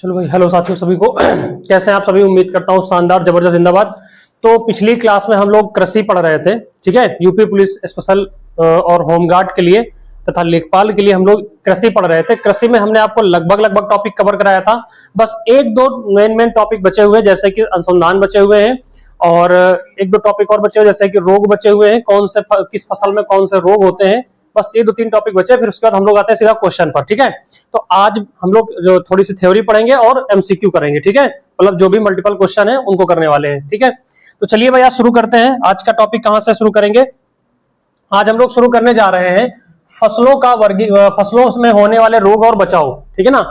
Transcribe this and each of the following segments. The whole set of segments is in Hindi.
चलो भाई, हेलो साथियों सभी को। कैसे हैं आप सभी? उम्मीद करता हूँ शानदार, जबरदस्त, जिंदाबाद। तो पिछली क्लास में हम लोग कृषि पढ़ रहे थे, ठीक है। यूपी पुलिस स्पेशल और होमगार्ड के लिए तथा लेखपाल के लिए हम लोग कृषि पढ़ रहे थे। कृषि में हमने आपको लगभग टॉपिक कवर कराया था। बस एक दो मेन टॉपिक बचे हुए, जैसे कि अनुसंधान बचे हुए हैं और एक दो टॉपिक और बचे हुए, जैसे कि रोग बचे हुए हैं, कौन से किस फसल में कौन से रोग होते हैं। बस ये दो तीन टॉपिक बचे, फिर उसके बाद हम लोग आते हैं सीधा क्वेश्चन पर, ठीक है। तो आज हम लोग जो थोड़ी सी थ्योरी पढ़ेंगे और एमसीक्यू करेंगे, ठीक है। मतलब जो भी मल्टीपल क्वेश्चन है उनको करने वाले हैं, ठीक है। तो चलिए भैया शुरू करते हैं। आज का टॉपिक कहां से शुरू करेंगे? आज हम लोग शुरू करने जा रहे हैं फसलों में होने वाले रोग और बचाव, ठीक है ना।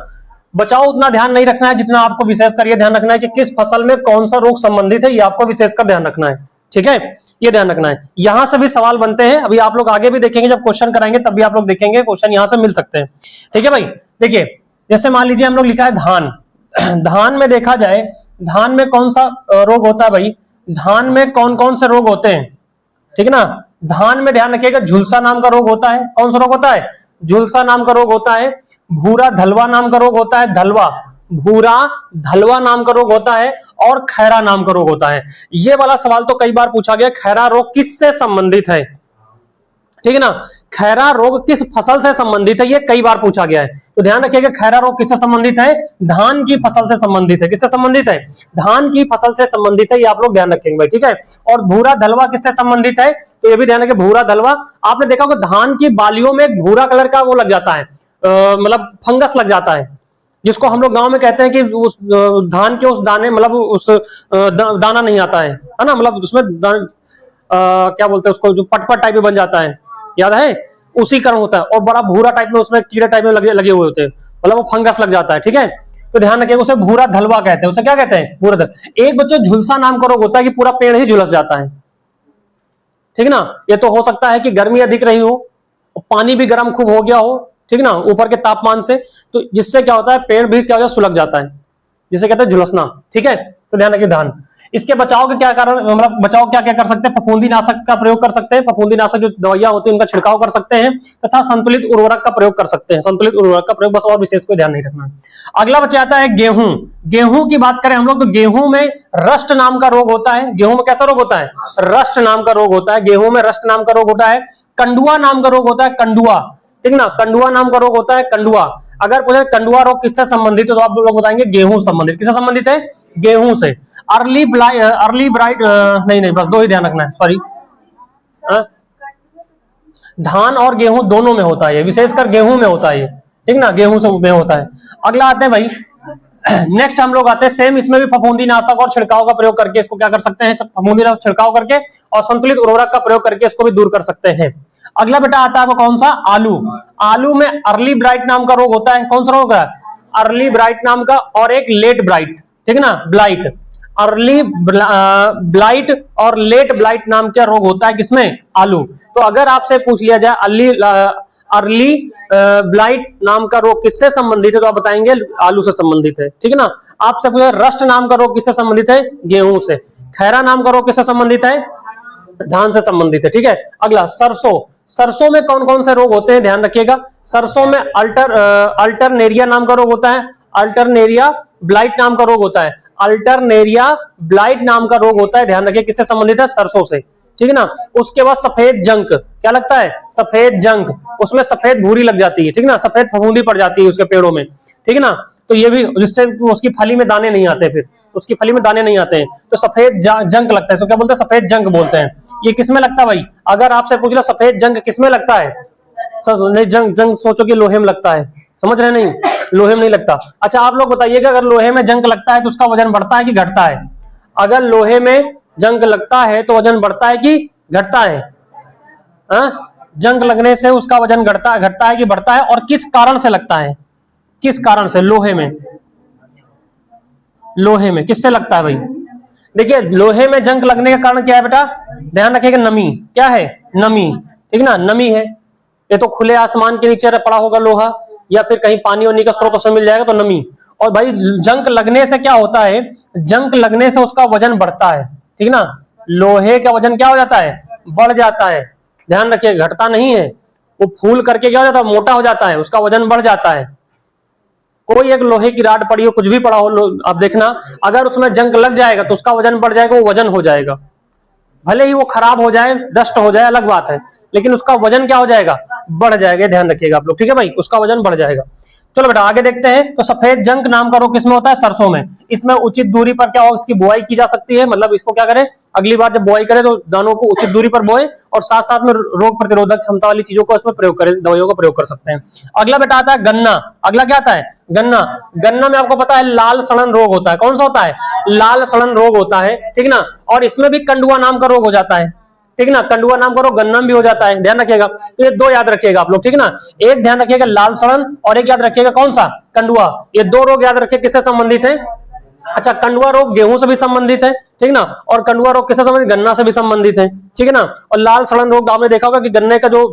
बचाव उतना ध्यान नहीं रखना है जितना आपको विशेषकर ये ध्यान रखना है कि किस फसल में कौन सा रोग संबंधित है, ये आपको विशेषकर ध्यान रखना है, ठीक है। ये ध्यान रखना है। यहां से भी सवाल बनते हैं, अभी आप लोग आगे भी देखेंगे, जब क्वेश्चन कराएंगे तब भी आप लोग देखेंगे क्वेश्चन यहां से मिल सकते हैं, ठीक है भाई। देखिए, जैसे मान लीजिए हम लोग लिखा है धान। धान में देखा जाए, धान में कौन सा रोग होता है भाई? धान में कौन कौन से रोग होते हैं, ठीक है ना। धान में ध्यान रखिएगा, झुलसा नाम का रोग होता है। कौन सा रोग होता है? झुलसा नाम का रोग होता है। भूरा धलवा नाम का रोग होता है। भूरा धलवा नाम का रोग होता है और खैरा नाम का रोग होता है। ये वाला सवाल तो कई बार पूछा गया, खैरा रोग किससे संबंधित है, ठीक है ना। खैरा रोग किस फसल से संबंधित है, ये कई बार पूछा गया है। तो ध्यान रखिएगा, खैरा रोग किससे संबंधित है? धान की फसल से संबंधित है। किससे संबंधित है? धान की फसल से संबंधित है, ये आप लोग ध्यान रखेंगे भाई, ठीक है। और भूरा धलवा किससे संबंधित है? तो ये भी ध्यान रखें, भूरा धलवा। आपने देखा होगा धान की बालियों में एक भूरा कलर का वो लग जाता है, मतलब फंगस लग जाता है, जिसको हम लोग गांव में कहते हैं कि उस धान के उस दाने, मतलब उस दाना नहीं आता है ना, मतलब उसमें क्या बोलते हैं उसको, जो पटपट टाइप में बन जाता है, याद है? उसी कारण होता है। और बड़ा भूरा टाइप में उसमें कीड़े टाइप में लगे हुए होते हैं, मतलब वो फंगस लग जाता है, ठीक है। तो ध्यान रखिएगा, उसे भूरा धलवा कहते हैं। उसे क्या कहते हैं? भूरा धलवा। एक बच्चों झुलसा नाम का रोग होता है कि पूरा पेड़ ही झुलस जाता है, ठीक है ना। ये तो हो सकता है कि गर्मी अधिक रही हो, पानी भी गर्म खूब हो गया हो, ठीक ना, ऊपर के तापमान से, तो जिससे क्या होता है, पेड़ भी क्या होता है, सुलग जाता है, जिसे कहते हैं झुलसना, ठीक है। तो ध्यान रखिए धान। इसके बचाव के क्या कारण, मतलब बचाव क्या क्या कर सकते हैं? फफूंदी नाशक का प्रयोग कर सकते हैं। फफूंदी नाशक जो दवाइयां होती है उनका छिड़काव कर सकते हैं, तथा संतुलित उर्वरक का प्रयोग कर सकते हैं। संतुलित उर्वरक का प्रयोग, बस और विशेष कोई ध्यान नहीं रखना है। अगला बचा आता है गेहूं। गेहूं की बात करें हम लोग, तो गेहूं में रस्ट नाम का रोग होता है। गेहूं में कैसा रोग होता है? रस्ट नाम का रोग होता है। गेहूं में रस्ट नाम का रोग होता है। कंडुआ नाम का रोग होता है, कंडुआ, ठीक ना। कंडुआ नाम का रोग होता है, कंडुआ। अगर पूछे कंडुआ रोग किससे संबंधित है, तो आप लोग बताएंगे गेहूं संबंधित। किससे संबंधित है? गेहूं से। अर्ली ब्राइट नहीं, बस दो ही ध्यान रखना है, सॉरी। धान और गेहूं दोनों में होता है, विशेषकर गेहूं में होता है, ठीक ना, गेहूं से में होता है। अगला आते हैं भाई, नेक्स्ट हम लोग आते हैं, सेम इसमें भी फफूंदी नाशक और छिड़काव का प्रयोग करके इसको क्या कर सकते हैं? फफूंदी नाशक छिड़काव करके और संतुलित उर्वरक का प्रयोग करके इसको भी दूर कर सकते हैं। अगला बेटा आता है कौन सा? आलू। आलू में अर्ली ब्राइट नाम का रोग होता है। कौन सा रोग है? अर्ली ब्राइट नाम का, और एक लेट ब्राइट, ठीक है ना, ब्लाइट। अर्ली ब्लाइट और लेट ब्लाइट नाम का रोग होता है किसमें? आलू। तो अगर आपसे पूछ लिया जाए अर्ली ब्लाइट नाम का रोग किससे संबंधित है, तो आप बताएंगे आलू से संबंधित है, ठीक है ना। आपसे पूछा रस्ट नाम का रोग किससे संबंधित है? गेहूं से। खैरा नाम का रोग किससे संबंधित है? धान से संबंधित है, ठीक है। अगला सरसों। सरसों में कौन कौन से रोग होते हैं, ध्यान रखिएगा। सरसों में अल्टरनेरिया नाम का रोग होता है। अल्टरनेरिया ब्लाइट नाम का रोग होता है। अल्टरनेरिया ब्लाइट नाम का रोग होता है, ध्यान रखिए किससे संबंधित है? सरसों से, ठीक है ना। उसके बाद सफेद जंक, क्या लगता है? सफेद जंक, उसमें सफेद भूरी लग जाती है, ठीक है ना, सफेद फफूंदी पड़ जाती है उसके पेड़ों में, ठीक है ना। तो ये भी, जिससे उसकी फली में दाने नहीं आते, फिर उसकी फली में दाने नहीं आते हैं, तो सफेद जंक लगता है। तो क्या बोलते हैं? सफेद जंक बोलते हैं। ये किसमें लगता है भाई? अगर आपसे पूछ लिया सफेद जंक किसमें लगता है, नहीं, जंग सोचो कि लोहे में लगता है, समझ रहे? नहीं, लोहे में नहीं लगता। अच्छा आप लोग बताइएगा, अगर लोहे में जंक लगता है तो उसका वजन बढ़ता है कि घटता है? अगर लोहे में जंग लगता है तो वजन बढ़ता है कि घटता है? जंग लगने से उसका वजन घटता है कि बढ़ता है? और किस कारण से लगता है? किस कारण से? लोहे में किससे लगता है भाई? देखिए, लोहे में जंग लगने का कारण क्या है बेटा? ध्यान रखिएगा, नमी। क्या है? नमी, ठीक ना, नमी है। ये तो खुले आसमान के नीचे पड़ा होगा लोहा, या फिर कहीं पानी वानी का स्रोत उसमें मिल जाएगा, तो नमी। और भाई जंग लगने से क्या होता है? जंग लगने से उसका वजन बढ़ता है, ठीक ना। लोहे का वजन क्या हो जाता है? बढ़ जाता है। ध्यान रखिए, घटता नहीं है। वो फूल करके क्या हो जाता है? मोटा हो जाता है, उसका वजन बढ़ जाता है। कोई एक लोहे की राड पड़ी हो, कुछ भी पड़ा हो, आप देखना, अगर उसमें जंग लग जाएगा तो उसका वजन बढ़ जाएगा, वो वजन हो जाएगा। भले ही वो खराब हो जाए, डस्ट हो जाए, अलग बात है, लेकिन उसका वजन क्या हो जाएगा, बढ़ जाएगा। ध्यान रखिएगा आप लोग, ठीक है भाई, उसका वजन बढ़ जाएगा। चलो बेटा आगे देखते हैं। तो सफेद जंक नाम का रोग किसमें होता है, सरसों में। इसमें उचित दूरी पर क्या हो, इसकी बुआई की जा सकती है, मतलब इसको क्या करें, अगली बार जब बुआई करें तो दानों को उचित दूरी पर बोए, और साथ साथ में रोग प्रतिरोधक क्षमता वाली चीजों को इसमें प्रयोग करें, दवाइयों का प्रयोग कर सकते हैं। अगला बेटा आता है गन्ना। अगला क्या आता है, गन्ना। गन्ना में आपको पता है लाल सड़न रोग होता है। कौन सा होता है, लाल सड़न रोग होता है, ठीक ना। और इसमें भी कंडुआ नाम का रोग हो जाता है, ठीक ना, कंडुआ नाम का रोग गन्ना में भी हो जाता है, ध्यान रखिएगा। तो ये दो याद रखिएगा आप लोग, ठीक ना, एक ध्यान रखिएगा लाल सड़न, और एक याद रखिएगा कौन सा, कंडुआ। ये दो रोग याद रखिए किससे संबंधित है। अच्छा, कंडुआ रोग गेहूं से भी संबंधित है, ठीक ना, और कंडुआ रोग किससे संबंधित, गन्ना से भी संबंधित है, ठीक है ना। और लाल सड़न रोग आपने देखा होगा कि गन्ने का जो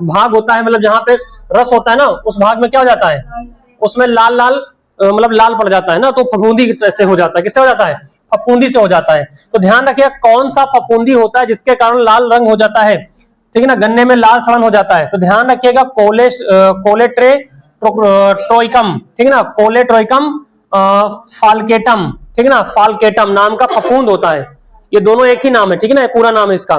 भाग होता है, मतलब जहां पे रस होता है ना, उस भाग में क्या हो जाता है, उसमें लाल लाल मतलब लाल पड़ जाता है ना, तो फफूंदी की तरह से हो जाता है। किससे हो जाता है, फफूंदी से हो जाता है। तो ध्यान रखिए कौन सा फफूंदी होता है जिसके कारण लाल रंग हो जाता है, ठीक है ना, गन्ने में लाल सड़न हो जाता है। तो ध्यान रखिएगा कोलेट्रोइकम, ठीक है ना, कोलेट्रोइकम फाल्केटम, ठीक है ना, फाल्केटम नाम का फफूंद होता है। ये दोनों एक ही नाम है, ठीक है ना, पूरा नाम है इसका,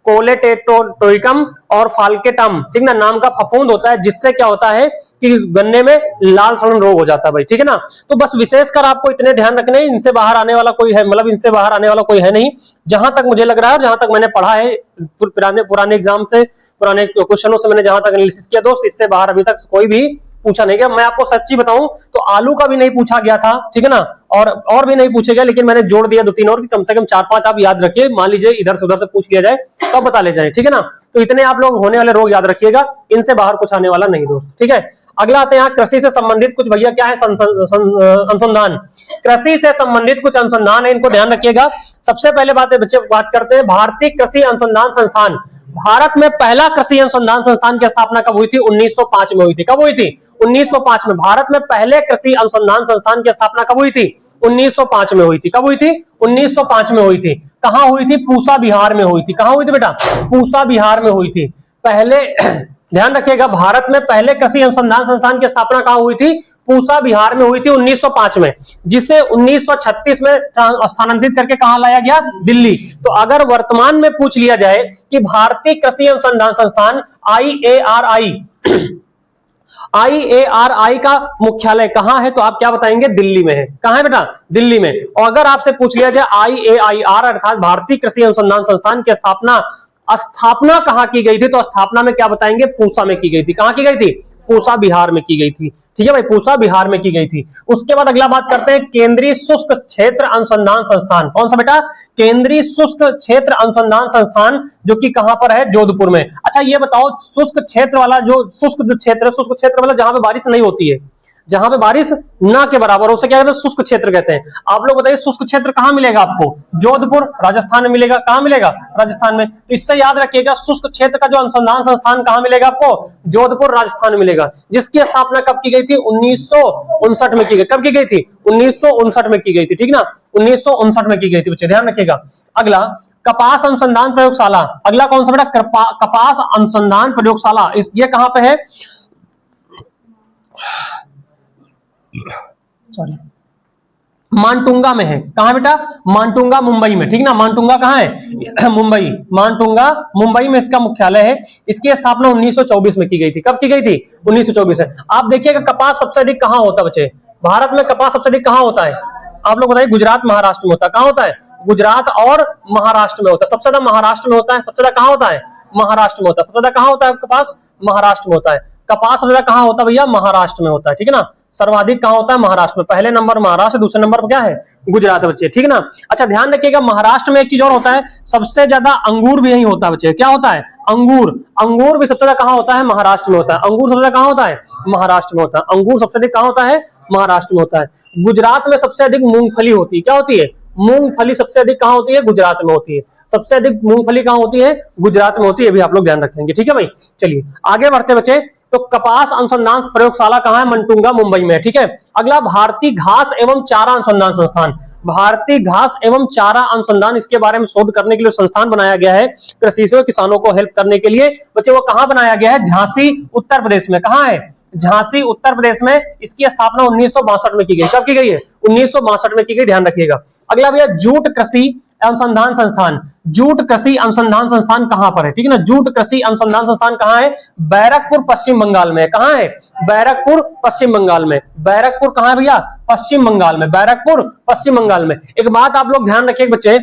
कोलेटेटोइकम और फाल्केटम, ठीक ना, नाम का फफूंद होता है, जिससे क्या होता है कि गन्ने में लाल सड़न रोग हो जाता है भाई, ठीक है ना। तो बस विशेषकर आपको इतने ध्यान रखने, इनसे बाहर आने वाला कोई है, मतलब इनसे बाहर आने वाला कोई है नहीं, जहां तक मुझे लग रहा है और जहां तक मैंने पढ़ा है पुराने एग्जाम से, पुराने क्वेश्चनों से मैंने जहां तक एनालिसिस किया दोस्त, इससे बाहर अभी तक कोई भी पूछा नहीं गया। मैं आपको सच्ची बताऊं तो आलू का भी नहीं पूछा गया था, ठीक है ना, और भी नहीं पूछे गए, लेकिन मैंने जोड़ दिया दो तीन और, कि कम से कम 4-5 आप याद रखिए। मान लीजिए इधर से उधर से पूछ लिया जाए तो आप बता ले जाए, ठीक है ना। तो इतने आप लोग होने वाले रोग याद रखिएगा, इनसे बाहर कुछ आने वाला नहीं दोस्त, ठीक है। अगला आते हैं यहाँ कृषि से संबंधित कुछ भैया क्या है, अनुसंधान। कृषि से संबंधित कुछ अनुसंधान है, इनको ध्यान रखिएगा। सबसे पहले बच्चे बात करते हैं भारतीय कृषि अनुसंधान संस्थान। भारत में पहला कृषि अनुसंधान संस्थान की स्थापना कब हुई थी, 1905 में हुई थी। कब हुई थी, 1905 में। भारत में पहले कृषि अनुसंधान संस्थान की स्थापना कब हुई थी, 1905 में हुई थी। कब हुई थी, 1905 में हुई थी। कहां हुई थी, पूसा बिहार में हुई थी। कहां हुई थी बेटा, पूसा बिहार में हुई थी पहले। ध्यान रखिएगा भारत में पहले कृषि अनुसंधान संस्थान की स्थापना कहां हुई थी, पूसा बिहार में हुई थी 1905 में, जिसे 1936 में स्थानांतरित करके कहां लाया गया, दिल्ली। तो अगर वर्तमान में पूछ लिया जाए कि भारतीय कृषि अनुसंधान संस्थान IARI का मुख्यालय कहां है, तो आप क्या बताएंगे, दिल्ली में है। कहां है बेटा, दिल्ली में। और अगर आपसे पूछ लिया जाए IAIR अर्थात भारतीय कृषि अनुसंधान संस्थान की स्थापना कहां की गई थी, तो स्थापना में क्या बताएंगे, पूसा में की गई थी। कहां की गई थी, पूसा बिहार में की गई थी, ठीक है भाई, पूसा बिहार में की गई थी। उसके बाद अगला बात करते हैं केंद्रीय शुष्क क्षेत्र अनुसंधान संस्थान। कौन सा बेटा, केंद्रीय शुष्क क्षेत्र अनुसंधान संस्थान, जो कि कहां पर है, जोधपुर में। अच्छा ये बताओ, शुष्क क्षेत्र वाला जो शुष्क क्षेत्र, शुष्क क्षेत्र मतलब जहां पे बारिश नहीं होती है, जहां पे बारिश ना के बराबर, उसे क्या कहते हैं, शुष्क क्षेत्र कहते हैं। आप लोग बताइए शुष्क क्षेत्र कहां मिलेगा आपको, जोधपुर राजस्थान में मिलेगा। कहां मिलेगा, राजस्थान में। तो इससे याद रखिएगा शुष्क क्षेत्र का जो अनुसंधान संस्थान कहां मिलेगा आपको, जोधपुर राजस्थान में मिलेगा, जिसकी स्थापना कब की गई थी, 1959 में की गई। कब की गई थी, 1959 में की गई थी, ठीक ना, 1959 में की गई थी बच्चे, ध्यान रखिएगा। अगला कपास अनुसंधान प्रयोगशाला। अगला कौन सा बेटा, कपास अनुसंधान प्रयोगशाला। ये कहां पे है, सॉरी, मानटुंगा में है। कहां बेटा, मानटुंगा मुंबई में, ठीक ना, मानटुंगा कहां है, मुंबई, मानटुंगा मुंबई में इसका मुख्यालय है। इसकी स्थापना 1924 में की गई थी। कब की गई थी, 1924 में। आप देखिएगा कपास सबसे अधिक कहां होता है बच्चे, भारत में कपास सबसे अधिक कहां होता है, आप लोग बताइए, गुजरात महाराष्ट्र में होता है। कहां होता है, गुजरात और महाराष्ट्र में होता है। सबसे ज्यादा महाराष्ट्र में होता है, सबसे ज्यादा कहां होता है, महाराष्ट्र में होता है। सबसे ज्यादा कहां होता है कपास, महाराष्ट्र में होता है। कपास सबसे ज्यादा कहां होता है भैया, महाराष्ट्र में होता है, ठीक है ना, सर्वाधिक कहां होता है, महाराष्ट्र में। पहले नंबर महाराष्ट्र, दूसरे नंबर पर क्या है, गुजरात बच्चे, ठीक है ना। अच्छा ध्यान रखिएगा महाराष्ट्र में एक चीज और होता है, सबसे ज्यादा अंगूर भी यही होता है बच्चे। क्या होता है, अंगूर। अंगूर भी सबसे ज्यादा कहां होता है, महाराष्ट्र में होता है। अंगूर सबसे ज्यादा कहां होता है, महाराष्ट्र में होता है। अंगूर सबसे अधिक कहां होता है, महाराष्ट्र में होता है। गुजरात में सबसे अधिक मूंगफली होती है। क्या होती है, मूंगफली सबसे अधिक कहां होती है, गुजरात में होती है। सबसे अधिक मूंगफली कहां होती है, गुजरात में होती है, भी आप लोग ध्यान रखेंगे, ठीक है भाई। चलिए आगे बढ़ते बच्चे। तो कपास अनुसंधान प्रयोगशाला कहां है, मनटुंगा मुंबई में, ठीक है। अगला भारतीय घास एवं चारा अनुसंधान संस्थान। भारतीय घास एवं चारा अनुसंधान, इसके बारे में शोध करने के लिए संस्थान बनाया गया है, कृषि से किसानों को हेल्प करने के लिए। बच्चे वो कहां बनाया गया है, झांसी उत्तर प्रदेश में। कहां है, झांसी उत्तर प्रदेश में इसकी स्थापना 1962 में की गई। कब की गई है? 1962 में की गई, ध्यान रखिएगा। अगला भैया जूट कृषि अनुसंधान संस्थान। जूट कृषि अनुसंधान संस्थान कहां पर है? ठीक है ना, जूट कृषि अनुसंधान संस्थान कहां है? बैरकपुर पश्चिम बंगाल में। कहां है? बैरकपुर पश्चिम बंगाल में। बैरकपुर कहां है भैया? पश्चिम बंगाल में, बैरकपुर पश्चिम बंगाल में। एक बात आप लोग ध्यान रखिए बच्चे,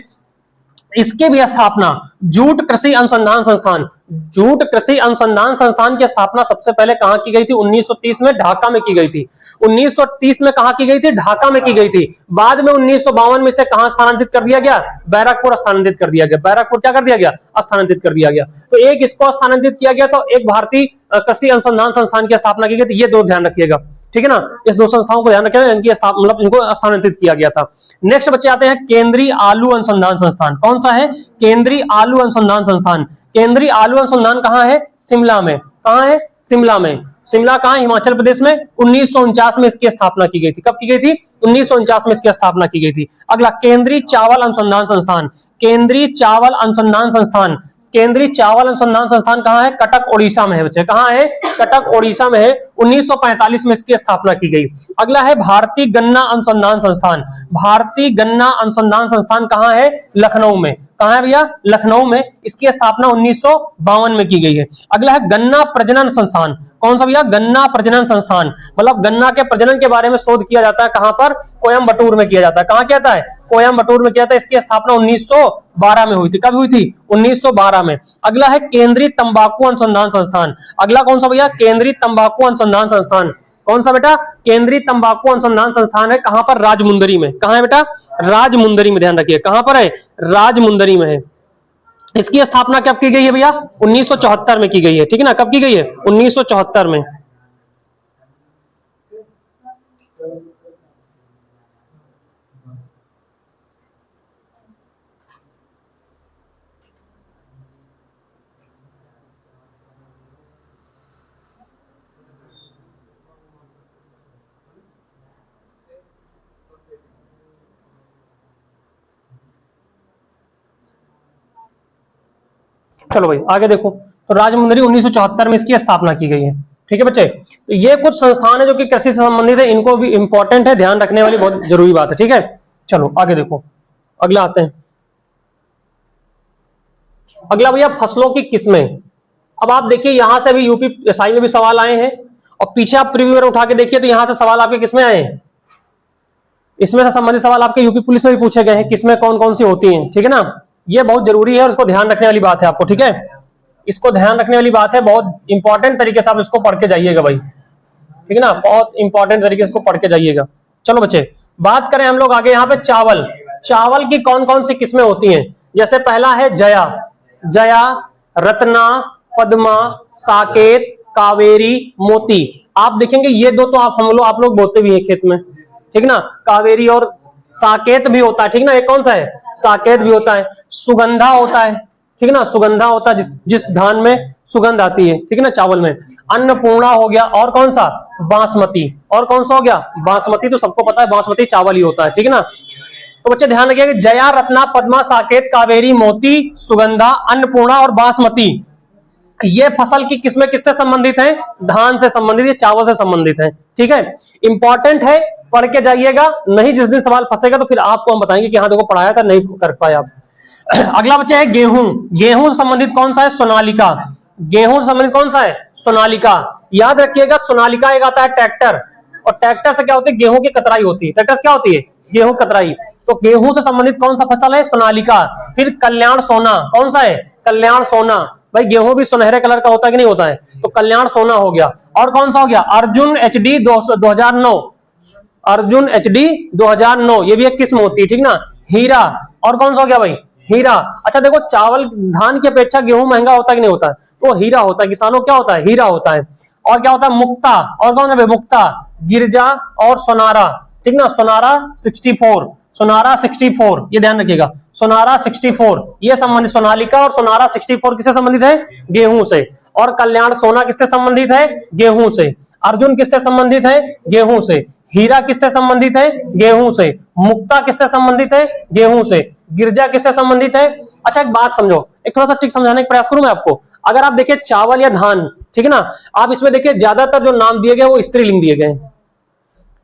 इसकी भी स्थापना जूट कृषि अनुसंधान संस्थान, जूट कृषि अनुसंधान संस्थान की स्थापना सबसे पहले कहां की गई थी? 1930 में ढाका में की गई थी। 1930 में कहां की गई थी? ढाका में की गई थी। बाद में 1952 में से कहां स्थानांतरित कर दिया गया? बैरकपुर स्थानांतरित कर दिया गया। बैरकपुर क्या कर दिया गया? स्थानांतरित कर दिया गया। तो एक इसको स्थानांतरित किया गया, तो एक भारतीय कृषि अनुसंधान संस्थान की स्थापना की गई थी। ये दो ध्यान रखिएगा, ठीक है ना, इस दो संस्थाओं को ध्यान रखें, इनकी मतलब इनको स्थानांतरित किया गया था। नेक्स्ट बच्चे आते हैं केंद्रीय आलू अनुसंधान संस्थान। कौन सा है? केंद्रीय आलू अनुसंधान संस्थान। केंद्रीय आलू अनुसंधान कहां है? शिमला में। कहां है? शिमला में। शिमला कहां? हिमाचल प्रदेश में। 1949 में इसकी स्थापना की गई थी। कब की गई थी? 1949 में इसकी स्थापना की गई थी। अगला केंद्रीय चावल अनुसंधान संस्थान। केंद्रीय चावल अनुसंधान संस्थान, केंद्रीय चावल अनुसंधान संस्थान कहां है? कटक ओडिशा में है बच्चे। कहां है? कटक ओडिशा में है। 1945 में इसकी स्थापना की गई। अगला है भारतीय गन्ना अनुसंधान संस्थान। भारतीय गन्ना अनुसंधान संस्थान कहां है? लखनऊ में। कहां है भैया? लखनऊ में। इसकी स्थापना 1952 में की गई है। अगला है गन्ना प्रजनन संस्थान। कौन सा भैया? गन्ना प्रजनन संस्थान, मतलब गन्ना के प्रजनन के बारे में शोध किया जाता है। कहां पर? कोयम्बटूर में किया जाता है। कहां किया जाता है? कोयम्बटूर में किया जाता है। इसकी स्थापना 1912 में हुई थी। कब हुई थी? 1912 में। अगला है केंद्रीय तंबाकू अनुसंधान संस्थान। अगला कौन सा भैया? केंद्रीय तंबाकू अनुसंधान संस्थान। कौन सा बेटा? केंद्रीय तंबाकू अनुसंधान संस्थान है। कहां पर? राजमुंदरी में। कहां है बेटा? राजमुंदरी में। ध्यान रखिए कहां पर है? राजमुंदरी में है। इसकी स्थापना कब की गई है भैया? 1974 में की गई है। ठीक है ना, कब की गई है? 1974 में। चलो भाई आगे देखो, तो राजमुंदरी 1974 में इसकी स्थापना की गई है। ठीक है बच्चे, तो ये कुछ संस्थान है जो कि कृषि से संबंधित है, इनको भी इंपॉर्टेंट है, ध्यान रखने वाली बहुत जरूरी बात है। ठीक है, चलो आगे देखो, अगला आते हैं। अगला भैया फसलों की किस्में। अब आप देखिए यहां से भी यूपीएसआई में भी सवाल आए हैं, और पीछे आप प्रीव्यू उठा के देखिए तो यहां से सवाल आपके किसमें आए हैं, इसमें से संबंधित सवाल आपके यूपी पुलिस में भी पूछे गए हैं, किसमें कौन कौन सी होती हैं। ठीक है ना, ये बहुत जरूरी है और इसको ध्यान रखने वाली बात है आपको। ठीक है, इसको ध्यान रखने वाली बात है, बहुत इंपॉर्टेंट तरीके से आप इसको पढ़ के जाइएगा भाई। ठीक है ना, बहुत इंपॉर्टेंट तरीके से इसको पढ़ के जाइएगा। चलो बच्चे बात करें हम लोग आगे, यहाँ पे चावल, चावल की कौन कौन सी किस्में होती हैं। जैसे पहला है जया, जया, रत्ना, पद्मा, साकेत, कावेरी, मोती। आप देखेंगे ये दो तो आप लोग बोलते भी हैं खेत में। ठीक ना, कावेरी और साकेत भी होता है। ठीक ना, ये कौन सा है? साकेत भी होता है। सुगंधा होता है। ठीक ना, सुगंधा होता है जिस धान में सुगंध आती है। ठीक है ना, चावल में। अन्नपूर्णा हो गया, और कौन सा? बासमती। और कौन सा हो गया? बासमती। तो सबको पता है बासमती चावल ही होता है। ठीक है ना, तो बच्चे ध्यान रखिए कि जया, रत्ना, पद्मा, साकेत, कावेरी, मोती, सुगंधा, अन्नपूर्णा और बासमती, ये फसल की किस्में किससे संबंधित हैं? धान से संबंधित, ये चावल से संबंधित है। ठीक है, इंपॉर्टेंट है, पढ़ के जाइएगा, नहीं जिस दिन सवाल फंसेगा तो फिर आपको हम बताएंगे कि हाँ देखो पढ़ाया था, नहीं कर पाए आप। अगला बच्चा है गेहूं। गेहूं से संबंधित कौन सा है? सोनालिका। गेहूं से संबंधित कौन सा है? सोनालिका। याद रखिएगा सोनालिका एक आता है ट्रैक्टर, और ट्रैक्टर से क्या होती है? गेहूं की कतराई होती है। ट्रैक्टर से क्या होती है? गेहूं कतराई। तो गेहूं से संबंधित कौन सा फसल है? सोनालिका। फिर कल्याण सोना, कौन सा है? कल्याण सोना। भाई गेहूं भी सुनहरे कलर का होता है कि नहीं होता है? तो कल्याण सोना हो गया। और कौन सा हो गया? अर्जुन एचडी 2009, अर्जुन एचडी 2009, ये भी एक किस्म होती है। ठीक ना, हीरा। और कौन सा हो गया भाई? हीरा। अच्छा देखो, चावल धान की अपेक्षा गेहूं महंगा होता है कि नहीं होता है? तो हीरा होता है, किसानों क्या होता है? हीरा होता है। और क्या होता है? मुक्ता। और कौन है भाई? मुक्ता, गिरजा और सोनारा। ठीक ना, सोनारा 64, सोनारा 64, ये ध्यान रखिएगा, सोनारा 64 ये संबंधित, सोनालिका और सोनारा 64 किससे संबंधित है? गेहूं से। और कल्याण सोना किससे संबंधित है? गेहूं से। अर्जुन किससे संबंधित है? गेहूं से। हीरा किससे संबंधित है? गेहूं से। मुक्ता किससे संबंधित है? गेहूं से। गिरजा किससे संबंधित है? अच्छा एक बात समझो, एक थोड़ा सा ट्रिक समझाने का प्रयास करूं मैं आपको। अगर आप देखिए चावल या धान, ठीक है ना, आप इसमें देखिए ज्यादातर जो नाम दिए गए वो स्त्रीलिंग दिए गए,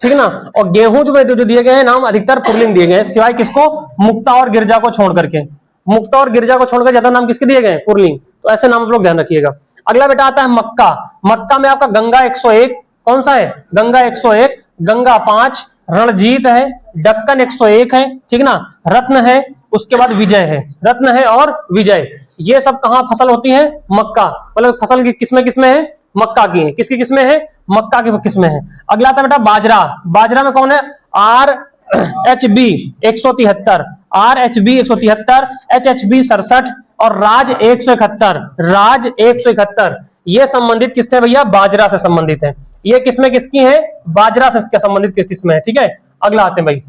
ठीक है ना, और गेहूं जो दिए गए हैं नाम अधिकतर पुल्लिंग दिए गए, सिवाय किसको, मुक्ता और गिरजा को छोड़ करके, मुक्ता और गिरजा को छोड़कर ज्यादा नाम किसके दिए गए, पुल्लिंग। तो ऐसे नाम आप लोग ध्यान रखिएगा। अगला बेटा आता है मक्का। मक्का में आपका गंगा 101, कौन सा है, गंगा 101, गंगा 5, रणजीत है, दक्कन 101 है, ठीक है ना, रत्न है, उसके बाद विजय है, रत्न है और विजय। ये सब कहां फसल होती है, मक्का, मतलब फसल की किस्में है, मक्का की है, किसकी किस्में है, मक्का की किस्में है। अगला आता है बेटा बाजरा। बाजरा में कौन है, RHB 173, RHB 173, HHB 67 और राज 171, राज 171। ये संबंधित किससे भैया, बाजरा से संबंधित है। ये किस्में किसकी हैं, बाजरा से संबंधित किस्में है, ठीक है। अगला आते हैं भाई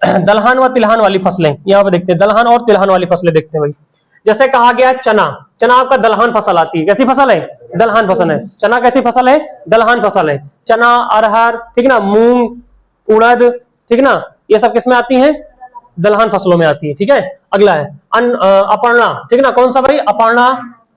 दलहन व तिलहन वाली फसलें, यहां पे देखते हैं दलहन और तिलहन वाली फसलें देखते हैं भाई। जैसे कहा गया चना, चना आपका दलहन फसल आती है, कैसी फसल है, दलहन फसल है। चना कैसी फसल है, दलहन फसल है। चना, अरहर, ठीक है ना, मूंग, उड़द, ठीक है ना, ये सब किसमें आती हैं, दलहन फसलों में आती है, ठीक है। अगला है अपर्णा, ठीक है ना, कौन सा भाई, अपर्णा।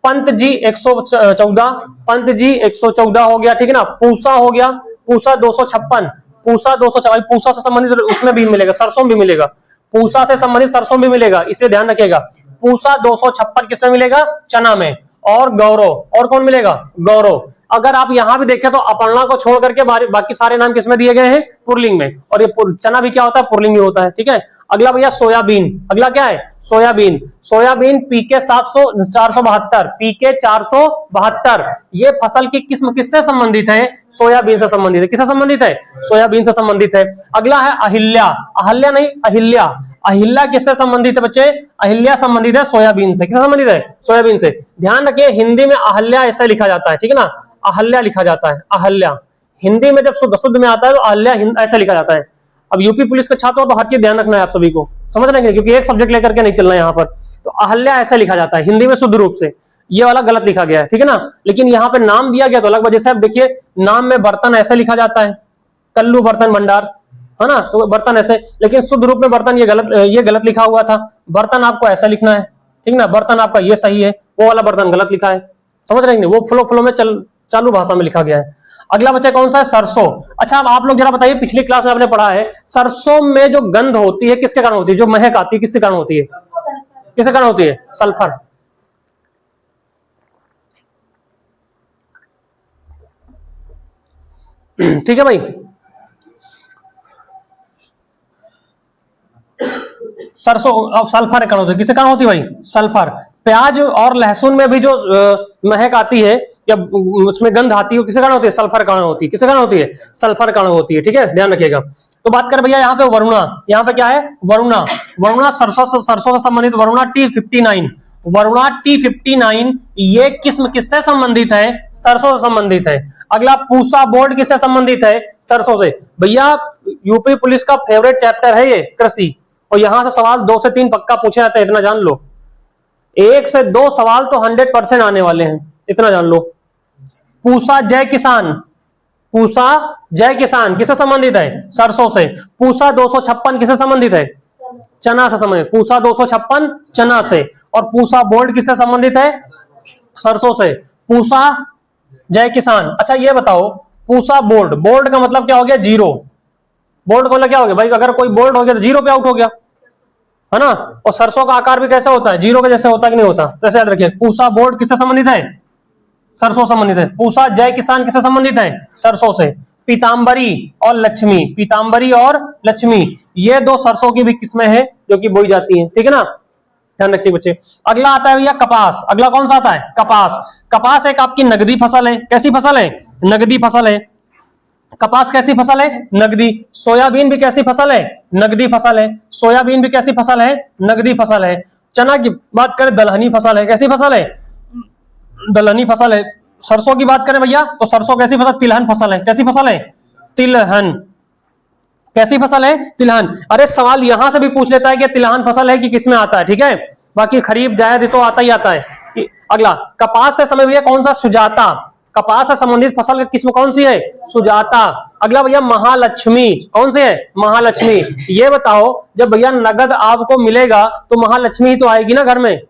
पंत जी 114, पंत जी 114 हो गया, ठीक है ना। पूसा हो गया, पूसा 256, पूसा 256, पूसा से संबंधित उसमें भी मिलेगा, सरसों भी मिलेगा, पूसा से संबंधित सरसों भी मिलेगा, इसे ध्यान रखिएगा। पूसा 256 किसमें मिलेगा, चना में। और गौरव, और कौन मिलेगा, गौरव। अगर आप यहां भी देखें तो अपर्णा को छोड़ करके बाकी सारे नाम किसमें दिए गए हैं, पुल्लिंग में। और ये चना भी क्या होता है, पुल्लिंग ही होता है, ठीक है। अगला भैया सोयाबीन, अगला क्या है, सोयाबीन। सोयाबीन PK 472, PK 472, ये फसल की किस्म किससे संबंधित है, सोयाबीन से संबंधित है। किससे संबंधित है, सोयाबीन से संबंधित है। अगला है अहिल्या, अहल्या नहीं अहिल्या, अहिल्या किससे संबंधित है बच्चे, अहिल्या संबंधित है सोयाबीन से। किससे संबंधित है, सोयाबीन से। ध्यान रखिए हिंदी में अहल्या ऐसे लिखा जाता है, ठीक है ना, अहल्या लिखा जाता है, अहल्या। हिंदी में जब शुद्ध में आता है तो अहल्या ऐसा लिखा जाता है। अब यूपी पुलिस के छात्र हो तो हर चीज ध्यान रखना है आप सभी को, समझ रहे हैं, क्योंकि एक सब्जेक्ट लेकर के नहीं चलना है यहाँ पर। तो अहल्या ऐसा लिखा जाता है हिंदी में शुद्ध रूप से, ये वाला गलत लिखा गया है, ठीक है ना। लेकिन यहाँ पे नाम दिया गया तो अलग वजह से। आप देखिए नाम में बर्तन ऐसा लिखा जाता है, कल्लू बर्तन भंडार, है ना, तो बर्तन ऐसे, लेकिन शुद्ध रूप में बर्तन ये गलत लिखा हुआ था। बर्तन आपको ऐसा लिखना है, ठीक ना, बर्तन आपका ये सही है, वो वाला बर्तन गलत लिखा है, समझ रहे हैं, वो फ्लो में चालू भाषा में लिखा गया है। अगला बच्चा कौन सा है, सरसों। अच्छा अब आप लोग जरा बताइए, पिछली क्लास में आपने पढ़ा है सरसों में जो गंध होती है किसके कारण होती है, जो महक आती है किसके कारण होती है, किसके कारण होती है, सल्फर। ठीक है भाई, सरसों अब सल्फर कारण होती है, किसके कारण होती है भाई, सल्फर। प्याज और लहसुन में भी जो महक आती है या उसमें गंध आती है किसके कारण होती है, सल्फर कारण होती है। किसके कारण होती है, सल्फर कारण होती है, ठीक है, ध्यान रखिएगा। तो बात करें भैया यहाँ पे वरुणा, यहाँ पे क्या है, वरुणा। वरुणा सरसों से संबंधित, वरुणा T59, वरुणा T59 ये किस्म किससे संबंधित है, सरसों से संबंधित है। अगला पूसा बोर्ड किससे संबंधित है, सरसों से। भैया यूपी पुलिस का फेवरेट चैप्टर है ये कृषि, और यहां से सवाल 2 से 3 पक्का पूछे जाते हैं, इतना जान लो। 1 से 2 सवाल तो 100% आने वाले हैं, इतना जान लो। पूसा जय किसान, पूसा जय किसान किससे संबंधित है, सरसों से। पूसा 256 किससे संबंधित है, चना से संबंधित, पूसा 256 चना से। और पूसा बोर्ड किससे संबंधित है, सरसों से। पूसा जय किसान। अच्छा ये बताओ पूसा बोर्ड, बोर्ड का मतलब क्या हो गया, जीरो। बोर्ड का मतलब क्या हो गया भाई, अगर कोई बोर्ड हो गया तो जीरो पे आउट हो गया, है ना। और सरसों का आकार भी कैसे होता है, जीरो के जैसे होता है कि नहीं होता, वैसे याद रखिए। पूसा बोर्ड किससे संबंधित है, सरसों संबंधित है। पूसा जय किसान किससे संबंधित है, सरसों से। पीतांबरी और लक्ष्मी, पीतांबरी और लक्ष्मी ये 2 सरसों की भी किस्में हैं जो कि बोई जाती हैं, ठीक है ना, ध्यान रखिए बच्चे। अगला आता है भैया कपास। अगला कौन सा आता है, कपास। कपास एक आपकी नगदी फसल है, कैसी फसल है, नगदी फसल है। कपास कैसी फसल है, नगदी। सोयाबीन भी कैसी फसल है, नगदी फसल है। सोयाबीन भी कैसी फसल है, नगदी फसल है। चना की बात करें दलहनी फसल है, कैसी फसल है, दलहनी फसल है। सरसों की बात करें भैया तो सरसों कैसी फसल, तिलहन फसल है, कैसी फसल है, तिलहन। कैसी फसल है, तिलहन। अरे सवाल यहां से भी पूछ लेता है कि तिलहन फसल है कि किसमें आता है, ठीक है। बाकी खरीफ जायद तो आता ही आता है। अगला कपास से समय भैया कौन सा, सुजाता। कपास से संबंधित फसल की किस्म कौन सी है, सुजाता। अगला भैया महालक्ष्मी, कौन सी है, महालक्ष्मी। ये बताओ जब भैया नगद आपको मिलेगा तो महालक्ष्मी ही तो आएगी ना घर में,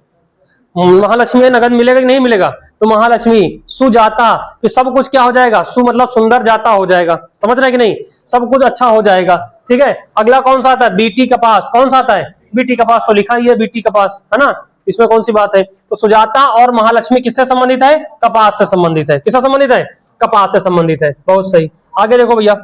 महालक्ष्मी नगद मिलेगा कि नहीं मिलेगा? तो महालक्ष्मी, सुजाता, तो सब कुछ क्या हो जाएगा? सु मतलब सुंदर जाता हो जाएगा, समझ रहे कि नहीं? सब कुछ अच्छा हो जाएगा, ठीक है। अगला कौन सा आता है? बीटी कपास, कौन सा आता है? बीटी कपास, तो लिखा ही है बीटी कपास, है ना, इसमें कौन सी बात है? तो सुजाता और महालक्ष्मी किससे संबंधित है? कपास से संबंधित है। किससे संबंधित है? कपास से संबंधित है। बहुत सही। आगे देखो भैया,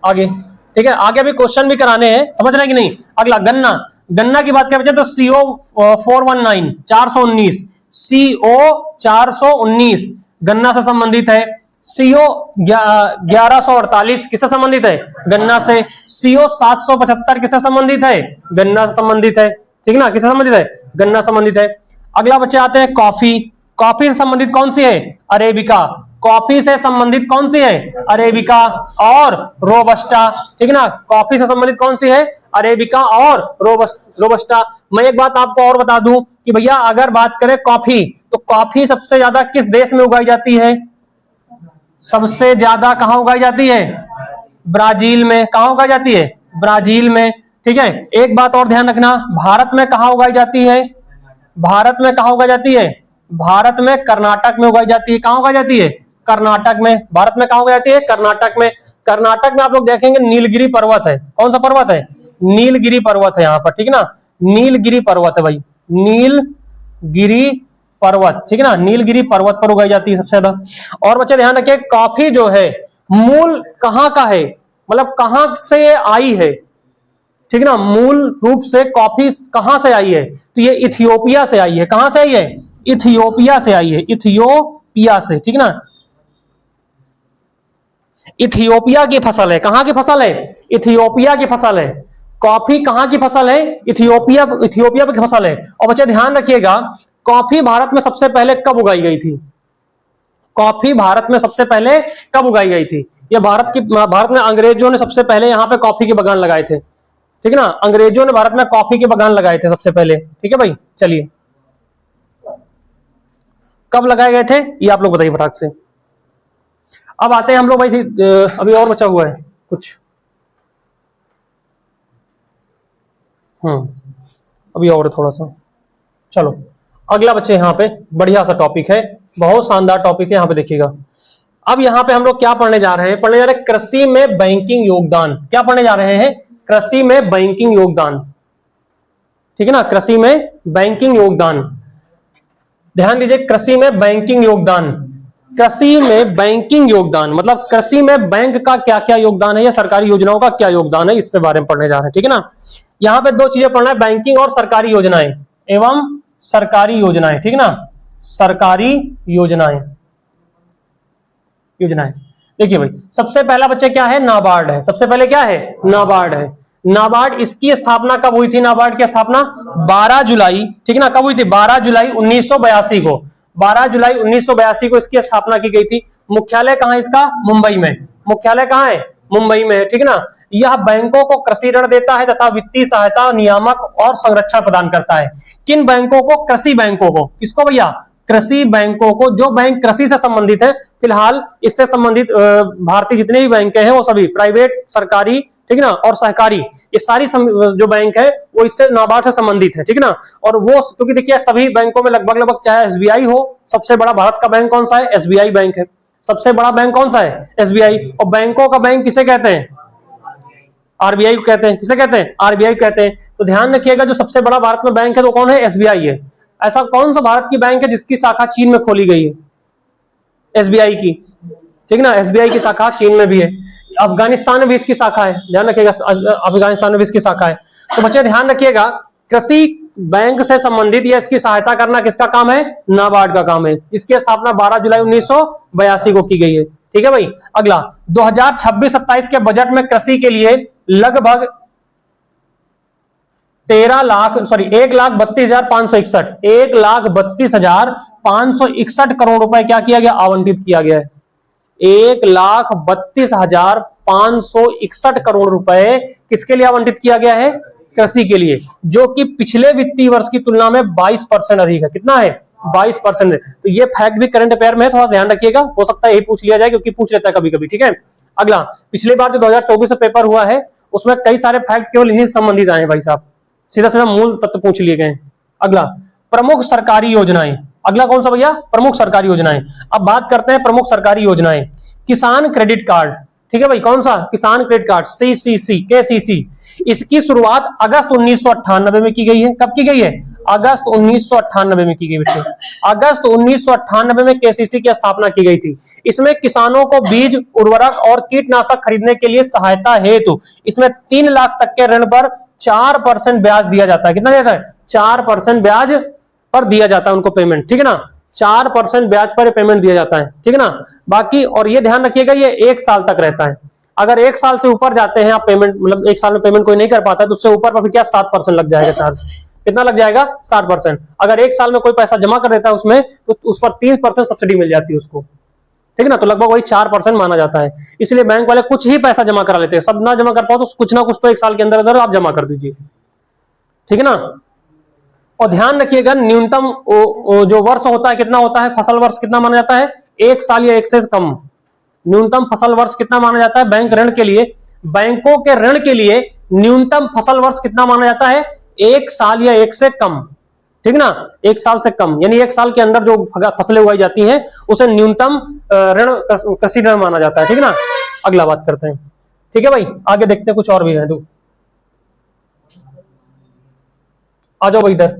आगे, ठीक है, आगे भी क्वेश्चन भी कराने हैं, समझ रहे हैं कि नहीं? अगला गन्ना, गन्ना की बात करें तो CO 419 419, CO 419 गन्ना से संबंधित है। CO 1148 किससे संबंधित है? गन्ना से। CO 775 किससे संबंधित है? गन्ना से संबंधित है, ठीक ना, किससे संबंधित है? गन्ना संबंधित है। अगला बच्चे आते हैं कॉफी, कॉफी से संबंधित कौन सी है? अरेबिका, कॉफी से संबंधित कौन सी है? अरेबिका और रोबस्टा, ठीक है ना, कॉफी से संबंधित कौन सी है? अरेबिका और रोबस्टा। मैं एक बात आपको और बता दूं कि भैया अगर बात करें कॉफी, तो कॉफी सबसे ज्यादा किस देश में उगाई जाती है? सबसे ज्यादा कहां उगाई जाती है? ब्राजील में। कहां उगाई जाती है? ब्राजील में, ठीक है। एक बात और ध्यान रखना, भारत में कहां उगाई जाती है? भारत में कहां उगाई जाती है? भारत में कर्नाटक में उगाई जाती है। कहां उगाई जाती है? कर्नाटक में। भारत में कहां उगाई जाती है? कर्नाटक में। कर्नाटक में आप लोग देखेंगे नीलगिरी पर्वत है। कौन सा पर्वत है? नीलगिरी पर्वत है यहाँ पर, ठीक है ना, नीलगिरी पर्वत है भाई, नीलगिरी पर्वत, ठीक है ना, नीलगिरी पर्वत पर उगाई जाती है सबसे ज्यादा। और बच्चे ध्यान रखिए, कॉफी जो है मूल कहां का है? मतलब कहां से ये आई है, ठीक है ना, मूल रूप से कॉफी कहां से आई है? तो ये इथियोपिया से आई है। कहां से आई है? इथियोपिया से आई है, इथियोपिया से, ठीक है ना, इथियोपिया की फसल है। कहां की फसल है? इथियोपिया की फसल है। कॉफी कहां की फसल है? इथियोपिया, इथियोपिया की फसल है। और बच्चे ध्यान रखिएगा, कॉफी भारत में सबसे पहले कब उगाई गई थी? कॉफी भारत में सबसे पहले कब उगाई गई थी? ये भारत में अंग्रेजों ने सबसे पहले यहाँ पे कॉफी के बागान लगाए थे, ठीक है ना, अंग्रेजों ने भारत में कॉफी के बागान लगाए थे सबसे पहले, ठीक है भाई। चलिए, कब लगाए गए थे ये आप लोग बताइए फटाक से। अब आते हैं हम लोग भाई, अभी और बचा हुआ है कुछ, अभी और थोड़ा सा। चलो अगला बच्चे, यहाँ पे बढ़िया सा टॉपिक है, बहुत शानदार टॉपिक है, यहाँ पे देखिएगा। अब यहाँ पे हम लोग क्या पढ़ने जा रहे हैं? पढ़ने जा रहे हैं कृषि में बैंकिंग योगदान। क्या पढ़ने जा रहे हैं? कृषि में बैंकिंग योगदान, ठीक है ना, कृषि में बैंकिंग योगदान। ध्यान दीजिए, कृषि में बैंकिंग योगदान, कृषि में बैंकिंग योगदान मतलब कृषि में बैंक का क्या क्या योगदान है या सरकारी योजनाओं का क्या योगदान है, इसके बारे में पढ़ने जा रहे हैं, ठीक है ना। यहाँ पे दो चीजें पढ़ना है, बैंकिंग और सरकारी योजनाएं एवं सरकारी योजनाएं, ठीक है ना, सरकारी योजनाएं, योजनाएं। देखिए भाई, सबसे पहला बच्चे क्या है? नाबार्ड है। सबसे पहले क्या है? नाबार्ड है। नाबार्ड, इसकी स्थापना कब हुई थी? नाबार्ड की स्थापना 12 जुलाई, ठीक है ना, कब हुई थी? 12 जुलाई 1982 को, 12 जुलाई 1982 को इसकी स्थापना की गई थी। मुख्यालय कहां है इसका? मुंबई में। मुख्यालय कहां है? मुंबई में है, ठीक है ना। यह बैंकों को कृषि ऋण देता है तथा वित्तीय सहायता, नियामक और संरक्षण प्रदान करता है। किन बैंकों को? कृषि बैंकों को। किसको भैया? कृषि बैंकों को। जो बैंक कृषि से संबंधित है, फिलहाल इससे संबंधित भारतीय जितने भी बैंक हैं वो सभी प्राइवेट, सरकारी, ठीक है ना, और सहकारी, ये सारी जो बैंक है वो इससे नाबार्ड से संबंधित है, ठीक है ना। और वो क्योंकि देखिए सभी बैंकों में लगभग चाहे एसबीआई हो, सबसे बड़ा भारत का बैंक कौन सा है? एसबीआई बैंक है। सबसे बड़ा बैंक कौन सा है? एसबीआई। और बैंकों का बैंक किसे कहते हैं? आरबीआई को कहते हैं। किसे कहते हैं? आरबीआई कहते हैं। तो ध्यान रखिएगा, जो सबसे बड़ा भारत में बैंक है तो कौन है? एसबीआई है। ऐसा कौन सा भारत की बैंक है जिसकी शाखा चीन में खोली गई है? एसबीआई की, ठीक है ना, एसबीआई की शाखा चीन में भी है। अफगानिस्तान में भी इसकी शाखा है, ध्यान रखिएगा, अफगानिस्तान में भी इसकी शाखा है। तो बच्चे ध्यान रखिएगा, कृषि बैंक से संबंधित या इसकी सहायता करना किसका काम है? नाबार्ड का काम है। इसकी स्थापना 12 जुलाई 1982 को की गई है, ठीक है भाई। अगला 2026-27 के बजट में कृषि के लिए लगभग 1,32,561 1,32,561 करोड़ रुपए क्या किया गया? आवंटित किया गया है। 1,32,561 करोड़ रुपए किसके लिए आवंटित किया गया है? कृषि के लिए, जो कि पिछले वित्तीय वर्ष की तुलना में 22% अधिक है। कितना है? 22%। तो ये फैक्ट भी करंट अफेयर में है, थोड़ा ध्यान रखिएगा, हो सकता है यही पूछ लिया जाए क्योंकि पूछ लेता है कभी कभी, ठीक है। अगला, पिछली बार जो 2024 से पेपर हुआ है उसमें कई सारे फैक्ट केवल इन्हीं से संबंधित आए हैं भाई साहब, सीधा सीधा मूल तत्व पूछ लिए गए। अगला, प्रमुख सरकारी योजनाएं। अगला कौन सा भैया? प्रमुख सरकारी योजनाएं। अब बात करते हैं प्रमुख सरकारी योजनाएं। किसान क्रेडिट कार्ड, ठीक है भाई, कौन सा? किसान क्रेडिट कार्ड, सीसीसी, केसीसी। इसकी शुरुआत अगस्त 1998 में की गई है। कब की गई है? अगस्त 1998 में की गई बेटे। अगस्त 1998 में केसीसी की स्थापना की गई थी। इसमें किसानों को बीज, उर्वरक और कीटनाशक खरीदने के लिए सहायता हेतु इसमें 3 लाख तक के ऋण पर 4% ब्याज दिया जाता है। कितना देता है? 4% ब्याज पर दिया जाता है उनको पेमेंट, ठीक है ना। 4% ब्याज पर पेमेंट दिया जाता है, ठीक है ना। बाकी और ये ध्यान रखिएगा, ये 1 साल तक रहता है। अगर 1 साल से ऊपर जाते हैं आप पेमेंट, मतलब 1 साल में पेमेंट कोई नहीं कर पाता है, तो उससे ऊपर पर क्या 7% लग जाएगा चार्ज। कितना लग जाएगा? 60%। अगर 1 साल में कोई पैसा जमा कर देता है उसमें, तो उस पर 3% सब्सिडी मिल जाती है उसको, ठीक है ना। तो लगभग वही 4% माना जाता है। इसलिए बैंक वाले कुछ ही पैसा जमा करा लेते हैं, सब ना जमा कर पाओ तो कुछ ना कुछ तो 1 साल के अंदर अंदर आप जमा कर दीजिए, ठीक है ना। और ध्यान रखिएगा, न्यूनतम जो वर्ष होता है कितना होता है? फसल वर्ष कितना माना जाता है? 1 साल या 1 से कम। न्यूनतम फसल वर्ष कितना माना जाता है बैंक ऋण के लिए? बैंकों के ऋण के लिए न्यूनतम फसल वर्ष कितना माना जाता है? 1 साल या 1 से कम, ठीक ना। 1 साल से कम यानी 1 साल के अंदर जो फसलें उगाई जाती हैं उसे न्यूनतम ऋण, कृषि ऋण माना जाता है, ठीक ना। अगला बात करते हैं, ठीक है भाई। आगे देखते हैं, कुछ और भी है। तो आ जाओ भाई इधर।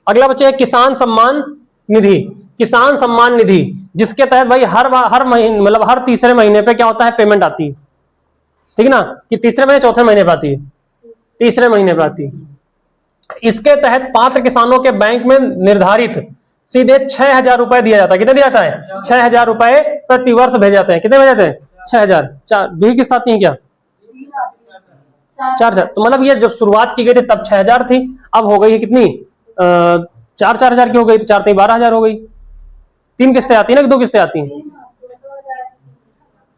अगला बच्चे किसान सम्मान निधि। किसान सम्मान निधि, जिसके तहत भाई हर महीने, मतलब हर तीसरे महीने पे क्या होता है? पेमेंट आती है, ठीक है ना। कि तीसरे महीने, चौथे महीने पे आती है, तीसरे महीने पे आती है। इसके तहत पात्र किसानों के बैंक में निर्धारित सीधे 6,000 रुपए दिया जाता है। कितने दिया जाता है? 6,000 रुपए प्रति वर्ष भेजे जाते हैं। कितने भेजे जाते हैं? 6,000। 2 किस्त आती है क्या? 4,000। तो मतलब ये जब शुरुआत की गई थी तब 6,000 थी, अब हो गई है कितनी? 4,000 की हो गई। तो 4 3 12,000 हो गई। 3 किस्तें आती है ना कि 2 किस्तें आती हैं?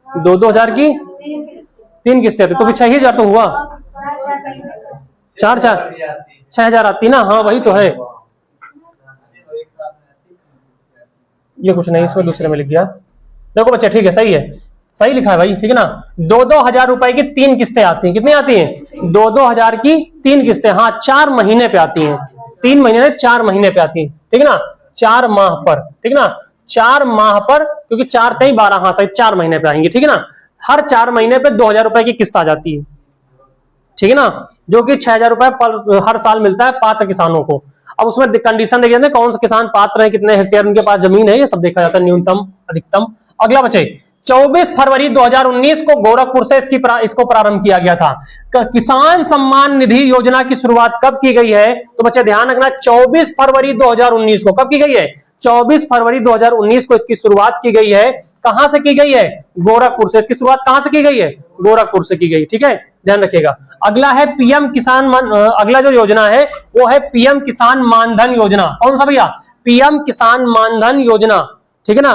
2-2 हजार की 3 किस्तें आती, तो भी 6,000 तो हुआ। 6,000 आती ना। हाँ वही तो है, ये कुछ नहीं, इसमें दूसरे में लिख दिया। देखो बच्चे, ठीक है, सही है, सही लिखा है भाई, ठीक है ना। 2-2 हजार रुपए की 3 किस्तें आती हैं। कितनी आती हैं? 2-2 हजार की 3 किस्तें। हाँ, 4 महीने पे आती हैं। 3 महीने में 4 महीने पे आती है, ठीक है ना। 4 माह पर, ठीक है ना। 4 माह पर, क्योंकि 4 3 12, हाँ सही, 4 महीने पे आएंगे, ठीक है ना। हर 4 महीने पे 2,000 रुपए की किस्त आ जाती है, ठीक है ना। जो कि 6,000 रुपए हर साल मिलता है पात्र किसानों को। अब उसमें कंडीशन देखिए ना, कौन सा किसान पात्र है, कितने हेक्टेयर उनके पास जमीन है, ये सब देखा जाता है, न्यूनतम अधिकतम। अगला बचे 24 फरवरी 2019 को गोरखपुर से इसको प्रारंभ किया गया था। किसान सम्मान निधि योजना की शुरुआत कब की गई है? तो बच्चे ध्यान रखना, 24 फरवरी 2019 को। कब की गई है? 24 फरवरी 2019 को इसकी शुरुआत की गई है। कहां से की गई है? गोरखपुर से। इसकी शुरुआत कहां से की गई है? गोरखपुर से की गई, ठीक है, ध्यान रखिएगा। अगला है पीएम किसान अगला जो योजना है वो है पीएम किसान मानधन योजना। कौन सा भैया? पीएम किसान मानधन योजना, ठीक है ना।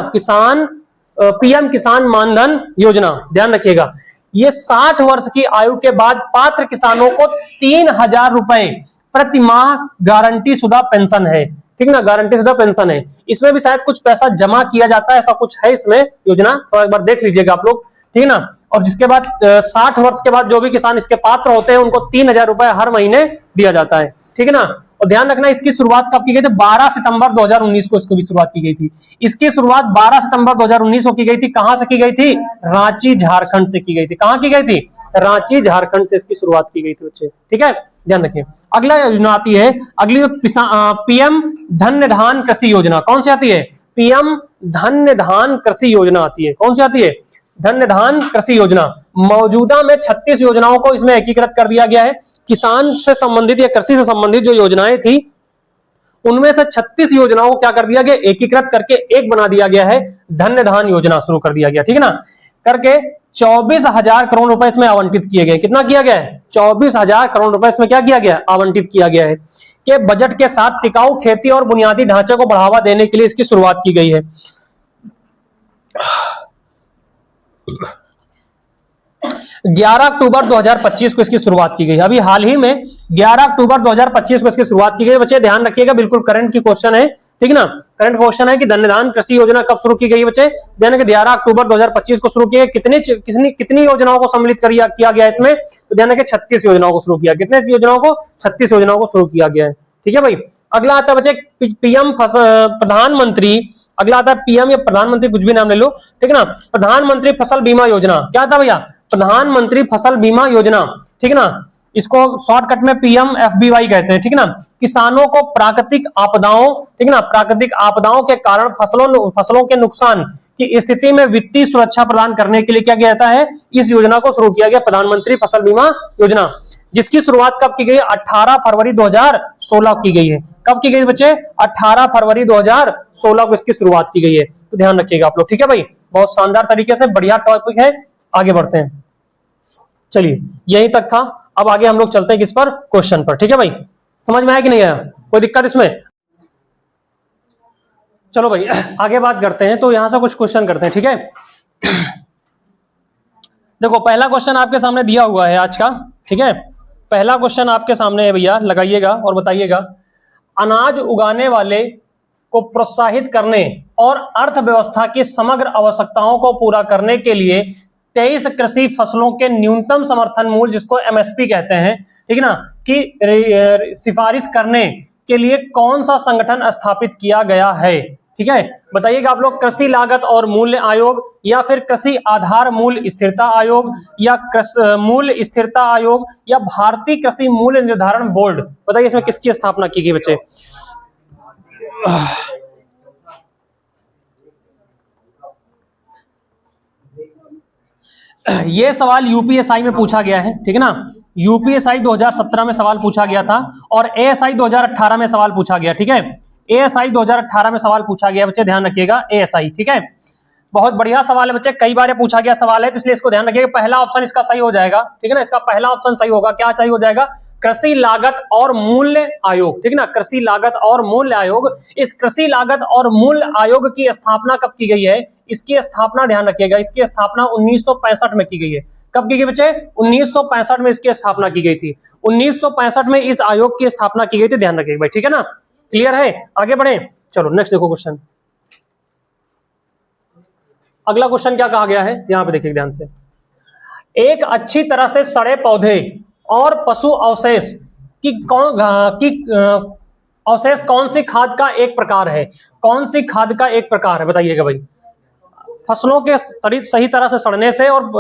पीएम किसान मानधन योजना, ध्यान रखिएगा। ये 60 वर्ष की आयु के बाद पात्र किसानों को 3,000 रुपए प्रति माह गारंटी शुदा पेंशन है, ठीक ना। गारंटी शुदा पेंशन है। इसमें भी शायद कुछ पैसा जमा किया जाता है, ऐसा कुछ है इसमें योजना, तो एक बार देख लीजिएगा आप लोग, ठीक है ना। और जिसके बाद 60 वर्ष के बाद जो भी किसान इसके पात्र होते हैं उनको 3,000 रुपए हर महीने दिया जाता है, ठीक है ना। और ध्यान रखना, इसकी शुरुआत कब की गई थी? 12 सितंबर 2019 को इसको भी शुरुआत की गई थी। इसकी शुरुआत 12 सितंबर 2019 को की गई थी। कहां से की गई थी? रांची झारखंड से की गई थी। कहां की गई थी? रांची झारखंड से इसकी शुरुआत की गई थी बच्चे, ठीक है, ध्यान रखिए। अगला योजना आती है, अगली पीएम धन्य धान कृषि योजना। कौन सी आती है? पीएम धन्य धान कृषि योजना आती है। कौन सी आती है? धन्य धान कृषि योजना। मौजूदा में 36 योजनाओं को इसमें एकीकृत कर दिया गया है। किसान से संबंधित या कृषि से संबंधित जो योजनाएं थी उनमें से 36 योजनाओं को क्या कर दिया गया? एकीकृत करके एक बना दिया गया है, धन्य धान योजना शुरू कर दिया गया, ठीक है ना। करके 24,000 करोड़ रुपए इसमें आवंटित किए गए। कितना किया गया है? 24,000 करोड़ रुपए इसमें क्या किया गया? आवंटित किया गया है। कि बजट के साथ टिकाऊ खेती और बुनियादी ढांचे को बढ़ावा देने के लिए इसकी शुरुआत की गई है। 11 अक्टूबर 2025 को इसकी शुरुआत की गई। अभी हाल ही में 11 अक्टूबर 2025 को इसकी शुरुआत की गई। बच्चे ध्यान रखिएगा, बिल्कुल करंट की क्वेश्चन है, ठीक ना। करंट क्वेश्चन है कि धन्यधान कृषि योजना कब शुरू की गई बच्चे? यानी कि 11 अक्टूबर 2025 को शुरू किया। कितनी योजनाओं को सम्मिलित किया गया इसमें? तो ध्यान रखिए 36 योजनाओं को शुरू किया। कितने योजनाओं को? 36 योजनाओं को शुरू किया गया है। ठीक है भाई। अगला आता है बच्चे पीएम प्रधानमंत्री। अगला आता है पीएम या प्रधानमंत्री, कुछ भी नाम ले लो, ठीक ना। प्रधानमंत्री फसल बीमा योजना, क्या था भैया? प्रधानमंत्री फसल बीमा योजना, ठीक ना। इसको शॉर्टकट में पीएमएफबीवाई कहते हैं, ठीक ना। किसानों को प्राकृतिक आपदाओं, ठीक ना, प्राकृतिक आपदाओं के कारण फसलों के नुकसान की स्थिति में वित्तीय सुरक्षा प्रदान करने के लिए क्या किया जाता है? इस योजना को शुरू किया गया, प्रधानमंत्री फसल बीमा योजना, जिसकी शुरुआत कब की गई? 18 फरवरी 2016 की गई है। कब की गई बच्चे? 18 फरवरी 2016 को इसकी शुरुआत की गई है। तो ध्यान रखिएगा आप लोग, ठीक है भाई। बहुत शानदार तरीके से, बढ़िया टॉपिक है। आगे बढ़ते हैं। चलिए यही तक था। अब आगे हम लोग चलते हैं किस पर? क्वेश्चन पर, ठीक है भाई। समझ में आया कि नहीं आया? कोई दिक्कत इसमें? चलो भाई आगे बात करते हैं। तो यहां से कुछ क्वेश्चन करते हैं, ठीक है। देखो पहला क्वेश्चन आपके सामने दिया हुआ है आज का, ठीक है। पहला क्वेश्चन आपके सामने है भैया, लगाइएगा और बताइएगा। अनाज उगाने वाले को प्रोत्साहित करने और अर्थव्यवस्था की समग्र आवश्यकताओं को पूरा करने के लिए 23 कृषि फसलों के न्यूनतम समर्थन मूल्य, जिसको एमएसपी कहते हैं, ठीक है ना, की सिफारिश करने के लिए कौन सा संगठन स्थापित किया गया है? ठीक है, बताइएगा आप लोग। कृषि लागत और मूल्य आयोग, या फिर कृषि आधार मूल्य स्थिरता आयोग, या मूल्य स्थिरता आयोग, या भारतीय कृषि मूल्य निर्धारण बोर्ड? बताइए इसमें किसकी स्थापना की गई बच्चे? ये सवाल यूपीएसआई में पूछा गया है, ठीक है ना। यूपीएसआई 2017 में सवाल पूछा गया था और एएसआई 2018 में सवाल पूछा गया, ठीक है। एएसआई 2018 में सवाल पूछा गया बच्चे, ध्यान रखिएगा। एएसआई, ठीक है। बहुत बढ़िया सवाल है बच्चे, कई बार ये पूछा गया सवाल है, तो इसलिए इसको ध्यान रखिएगा। पहला ऑप्शन इसका सही हो जाएगा, ठीक है ना। इसका पहला ऑप्शन सही होगा। क्या सही हो जाएगा? कृषि लागत और मूल्य आयोग, ठीक है ना। कृषि लागत और मूल्य आयोग। इस कृषि लागत और मूल्य आयोग की स्थापना कब की गई है? इसकी स्थापना, ध्यान रखिएगा, इसकी स्थापना 1965 में की गई है। कब की गई बच्चे? 1965 में इसकी स्थापना की गई थी। 1965 में इस आयोग की स्थापना की गई थी, ध्यान रखिएगा भाई, ठीक है ना। क्लियर है? आगे बढ़े। चलो नेक्स्ट देखो क्वेश्चन। अगला क्वेश्चन क्या कहा गया है, यहां पे देखिए ध्यान से। एक अच्छी तरह से सड़े पौधे और पशु अवशेष अवशेष कौन सी खाद का एक प्रकार है? कौन सी खाद का एक प्रकार है? बताइएगा भाई। फसलों के सही तरह से सड़ने से और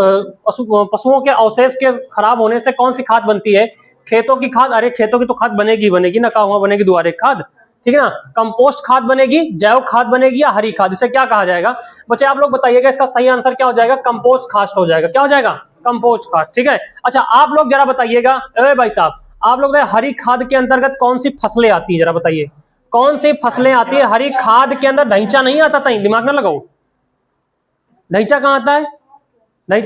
पशुओं के अवशेष के खराब होने से कौन सी खाद बनती है? खेतों की खाद। अरे खेतों की तो खाद बनेगी ना, कहा हुआ बनेगी दुआरे खाद, ठीक है ना। कंपोस्ट खाद बनेगी, जैव खाद बनेगी, या हरी खाद? इसे क्या कहा जाएगा बच्चे? आप लोग बताइएगा। इसका सही आंसर क्या हो जाएगा? कंपोस्ट खाद हो जाएगा। क्या हो जाएगा? कंपोस्ट खाद, ठीक है। अच्छा आप लोग जरा बताइएगा, भाई साहब, आप लोग हरी खाद के अंतर्गत कौन सी फसलें आती है? जरा बताइए कौन सी फसलें आती है हरी खाद के अंदर? ढैंचा नहीं आता था, दिमाग ना लगाओ। ढैंचा कहाँ आता है? नहीं,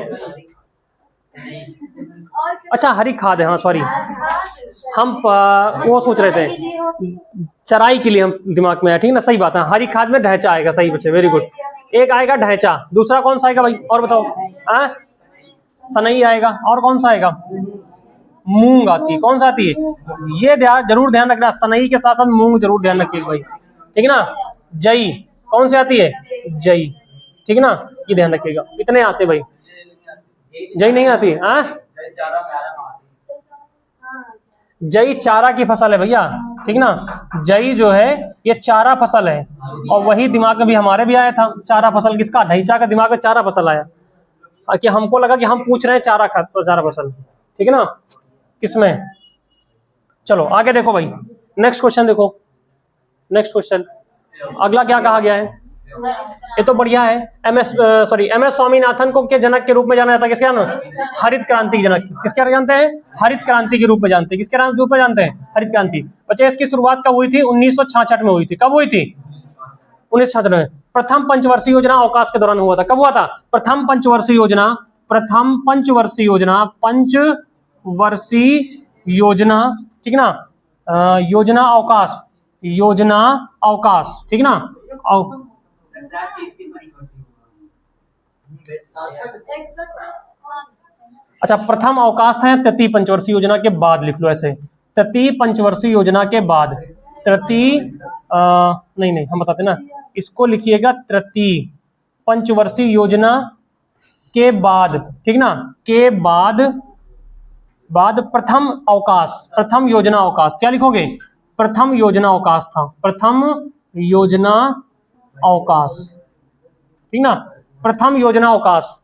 अच्छा हरी खाद है, हाँ सॉरी, हम वो सोच रहे थे चराई के लिए, हम दिमाग में आया, ठीक है ना। सही बात है, हरी खाद में ढैंचा आएगा। सही बच्चे, वेरी गुड। एक आएगा ढैंचा, दूसरा कौन सा आएगा भाई और बताओ? सनई आएगा, और कौन सा आएगा? मूंग आती है। कौन सा आती है? ये जरूर ध्यान रखना, सनई के साथ साथ मूंग जरूर ध्यान रखिएगा भाई, ठीक है ना। जई कौन सी आती है? जई, ठीक है ना, ये ध्यान रखिएगा। इतने आते भाई, जई नहीं आती है। जई चारा की फसल है भैया, ठीक ना। जई जो है ये चारा फसल है, और वही दिमाग में भी हमारे भी आया था चारा फसल। किसका? ढैंचा का दिमाग में चारा फसल आया, कि हमको लगा कि हम पूछ रहे हैं चारा फसल, ठीक है ना। किसमें? चलो आगे देखो भाई, नेक्स्ट क्वेश्चन देखो। नेक्स्ट क्वेश्चन अगला क्या कहा गया है? ये तो बढ़िया है। एम एस स्वामीनाथन को के जनक के रूप में जाना जाता है। किसके नाम? हरित क्रांति के जनक। किसके जानते हैं? हरित क्रांति के रूप में जानते हैं। किसके रूप में जानते हैं? हरित क्रांति। बच्चे इसकी शुरुआत कब हुई थी? 1966 में हुई थी। कब हुई थी? 1966 में। प्रथम पंचवर्षीय योजना अवकाश के दौरान हुआ था। कब हुआ था? प्रथम पंचवर्षीय योजना, ठीक है ना। योजना अवकाश, ठीक है ना। अच्छा प्रथम अवकाश था, तृतीय पंचवर्षीय योजना के बाद लिख लो ऐसे, तृतीय पंचवर्षीय योजना के बाद, तृतीय नहीं नहीं हम बताते ना, इसको लिखिएगा तृतीय पंचवर्षीय योजना के बाद, ठीक ना, के बाद प्रथम अवकाश, प्रथम योजना अवकाश, क्या लिखोगे? प्रथम योजना अवकाश था, प्रथम योजना अवकाश, ठीक ना, प्रथम योजना अवकाश।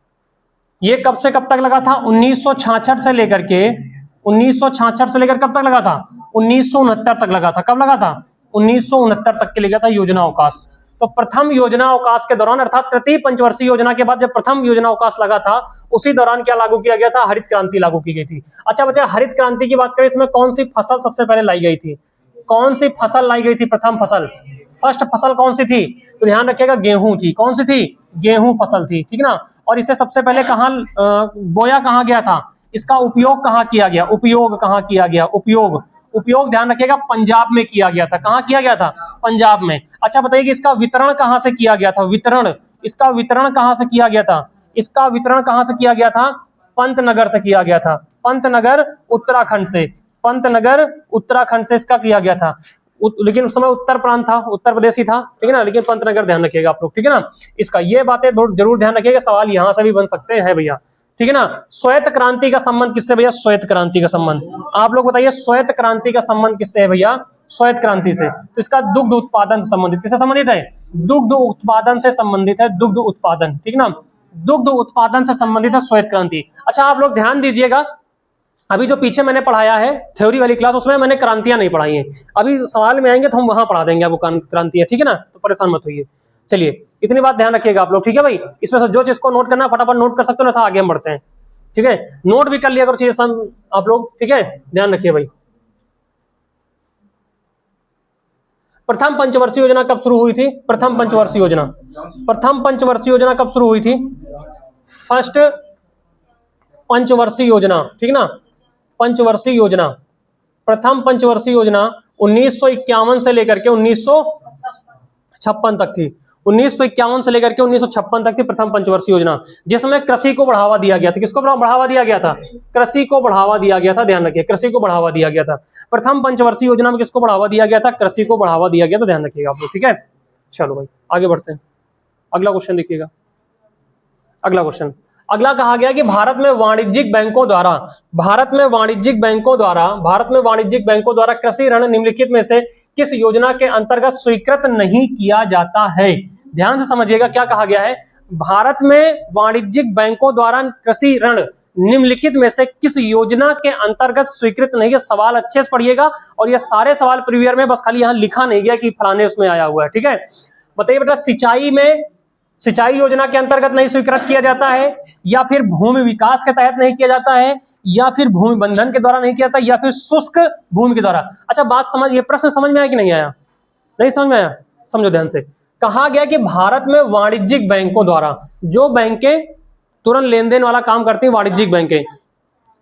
ये कब से कब तक लगा था? 1966 से लेकर के 1966 से लेकर कब तक लगा था? 1969 तक लगा था। कब लगा था? 1969 तक के लिए गया था योजना अवकाश। तो प्रथम योजना अवकाश के दौरान अर्थात तृतीय पंचवर्षीय योजना के बाद जब प्रथम योजना अवकाश लगा था, उसी दौरान क्या लागू किया गया था? हरित क्रांति लागू की गई थी। अच्छा बच्चा, हरित क्रांति की बात करें, इसमें कौन सी फसल सबसे पहले लाई गई थी? कौन सी फसल लाई गई थी? प्रथम फसल, फर्स्ट फसल कौन सी थी? तो ध्यान रखिएगा, गेहूं थी। कौन सी थी? गेहूं फसल थी, ठीक ना। और इसे सबसे पहले कहां बोया कहां गया था? इसका उपयोग कहां किया गया? उपयोग कहां किया गया? उपयोग ध्यान रखिएगा, पंजाब में किया गया था। कहां किया गया था? पंजाब में। अच्छा बताइए कि इसका वितरण कहां से किया गया था? वितरण, इसका वितरण कहां से किया गया था? इसका वितरण कहां से किया गया था? पंतनगर से किया गया था। पंतनगर उत्तराखंड से, पंतनगर उत्तराखंड से इसका किया गया था। लेकिन उस समय उत्तर प्रांत था, उत्तर प्रदेश ही था, ठीक है ना। लेकिन पंतनगर ध्यान रखिएगा आप लोग, ठीक है ना। इसका ये बातें जरूर ध्यान रखिएगा, सवाल यहां से भी बन सकते हैं भैया, ठीक है ना। श्वेत क्रांति का संबंध किससे भैया? श्वेत क्रांति का संबंध, आप लोग बताइए, श्वेत क्रांति का संबंध किससे है भैया? श्वेत क्रांति से। तो इसका दुग्ध उत्पादन से संबंधित, किससे संबंधित है? दुग्ध उत्पादन से संबंधित है, दुग्ध उत्पादन, ठीक ना, दुग्ध उत्पादन से संबंधित है श्वेत क्रांति। अच्छा आप लोग ध्यान दीजिएगा, अभी जो पीछे मैंने पढ़ाया है थ्योरी वाली क्लास, उसमें मैंने क्रांतियां नहीं पढ़ाई हैं। अभी सवाल में आएंगे तो हम वहां पढ़ा देंगे आपको क्रांतियां, ठीक है ना, तो परेशान मत होइए। चलिए इतनी बात ध्यान रखिएगा आप लोग, ठीक है भाई। इसमें से जो चीज को नोट करना फटाफट नोट कर सकते हो ना, था आगे हम बढ़ते हैं, ठीक है। नोट भी कर लिया करो चीजें आप लोग, ठीक है, ध्यान रखिए भाई। प्रथम पंचवर्षीय योजना कब शुरू हुई थी? प्रथम पंचवर्षीय योजना, प्रथम पंचवर्षीय योजना कब शुरू हुई थी? फर्स्ट पंचवर्षीय योजना, ठीक ना, पंचवर्षीय योजना, प्रथम पंचवर्षीय योजना 1951 से लेकर के 1956 तक थी। 1951 से लेकर के 1956 तक थी प्रथम पंचवर्षीय योजना, जिसमें कृषि को बढ़ावा दिया गया था। किसको बढ़ावा दिया गया था? कृषि को बढ़ावा दिया गया था, ध्यान रखिए, कृषि को बढ़ावा दिया गया था। प्रथम पंचवर्षीय योजना में किसको बढ़ावा दिया गया था? कृषि को बढ़ावा दिया गया था, ध्यान रखिएगा आप लोग, ठीक है। चलो भाई आगे बढ़ते हैं, अगला क्वेश्चन देखिएगा। अगला क्वेश्चन, अगला कहा गया कि भारत में वाणिज्यिक बैंकों द्वारा कृषि ऋण निम्नलिखित में से किस योजना के अंतर्गत स्वीकृत नहीं किया जाता है? ध्यान से समझिएगा क्या कहा गया है। भारत में वाणिज्यिक बैंकों द्वारा कृषि ऋण निम्नलिखित में से किस योजना के अंतर्गत स्वीकृत नहीं है? सवाल अच्छे से पढ़िएगा, और ये सारे सवाल प्रीवियर में, बस खाली यहाँ लिखा नहीं गया कि फलाने उसमें आया हुआ है, ठीक है। बताइए बेटा, सिंचाई योजना के अंतर्गत नहीं स्वीकृत किया जाता है, या फिर भूमि विकास के तहत नहीं किया जाता है, या फिर भूमि बंधन के द्वारा नहीं किया जाता, या फिर शुष्क भूमि के द्वारा? अच्छा बात समझ, ये प्रश्न समझ में आया कि नहीं आया? नहीं समझ में आया? समझो ध्यान से। कहा गया कि भारत में वाणिज्यिक बैंकों द्वारा, जो बैंकें तुरंत लेन देन वाला काम करती हैं, वाणिज्यिक बैंकें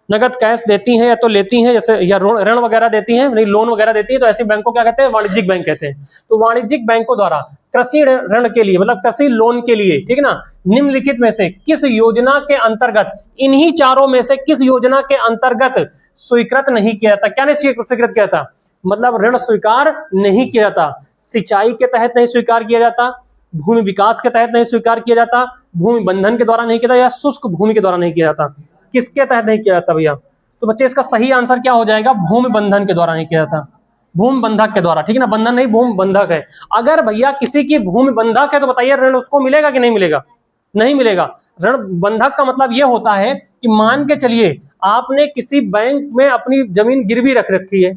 नगद कैश देती हैं या तो लेती हैं, जैसे या ऋण वगैरह देती हैं, नहीं लोन वगैरह देती है, तो ऐसी बैंकों क्या कहते हैं? वाणिज्यिक बैंक कहते हैं। तो वाणिज्यिक बैंकों द्वारा कृषि ऋण के लिए, मतलब कृषि लोन के लिए, ठीक है ना, निम्नलिखित में से किस योजना के अंतर्गत, इन्हीं चारों में से किस योजना के अंतर्गत स्वीकृत नहीं किया जाता? क्या नहीं स्वीकृत किया जाता? मतलब ऋण स्वीकार नहीं किया जाता। सिंचाई के तहत नहीं स्वीकार किया जाता, भूमि विकास के तहत नहीं स्वीकार किया जाता, भूमि बंधन के द्वारा नहीं किया जाता, या शुष्क भूमि के द्वारा नहीं किया जाता। किसके तहत नहीं किया जाता भैया? तो बच्चे इसका सही आंसर क्या हो जाएगा? भूमि बंधन के द्वारा नहीं किया जाता, भूमि बंधक के द्वारा, ठीक है ना, बंधन नहीं भूमि बंधक है। अगर भैया किसी की भूमि बंधक है तो बताइए ऋण उसको मिलेगा कि नहीं मिलेगा? नहीं मिलेगा। ऋण बंधक का मतलब यह होता है कि मान के चलिए आपने किसी बैंक में अपनी जमीन गिरवी रख रखी है,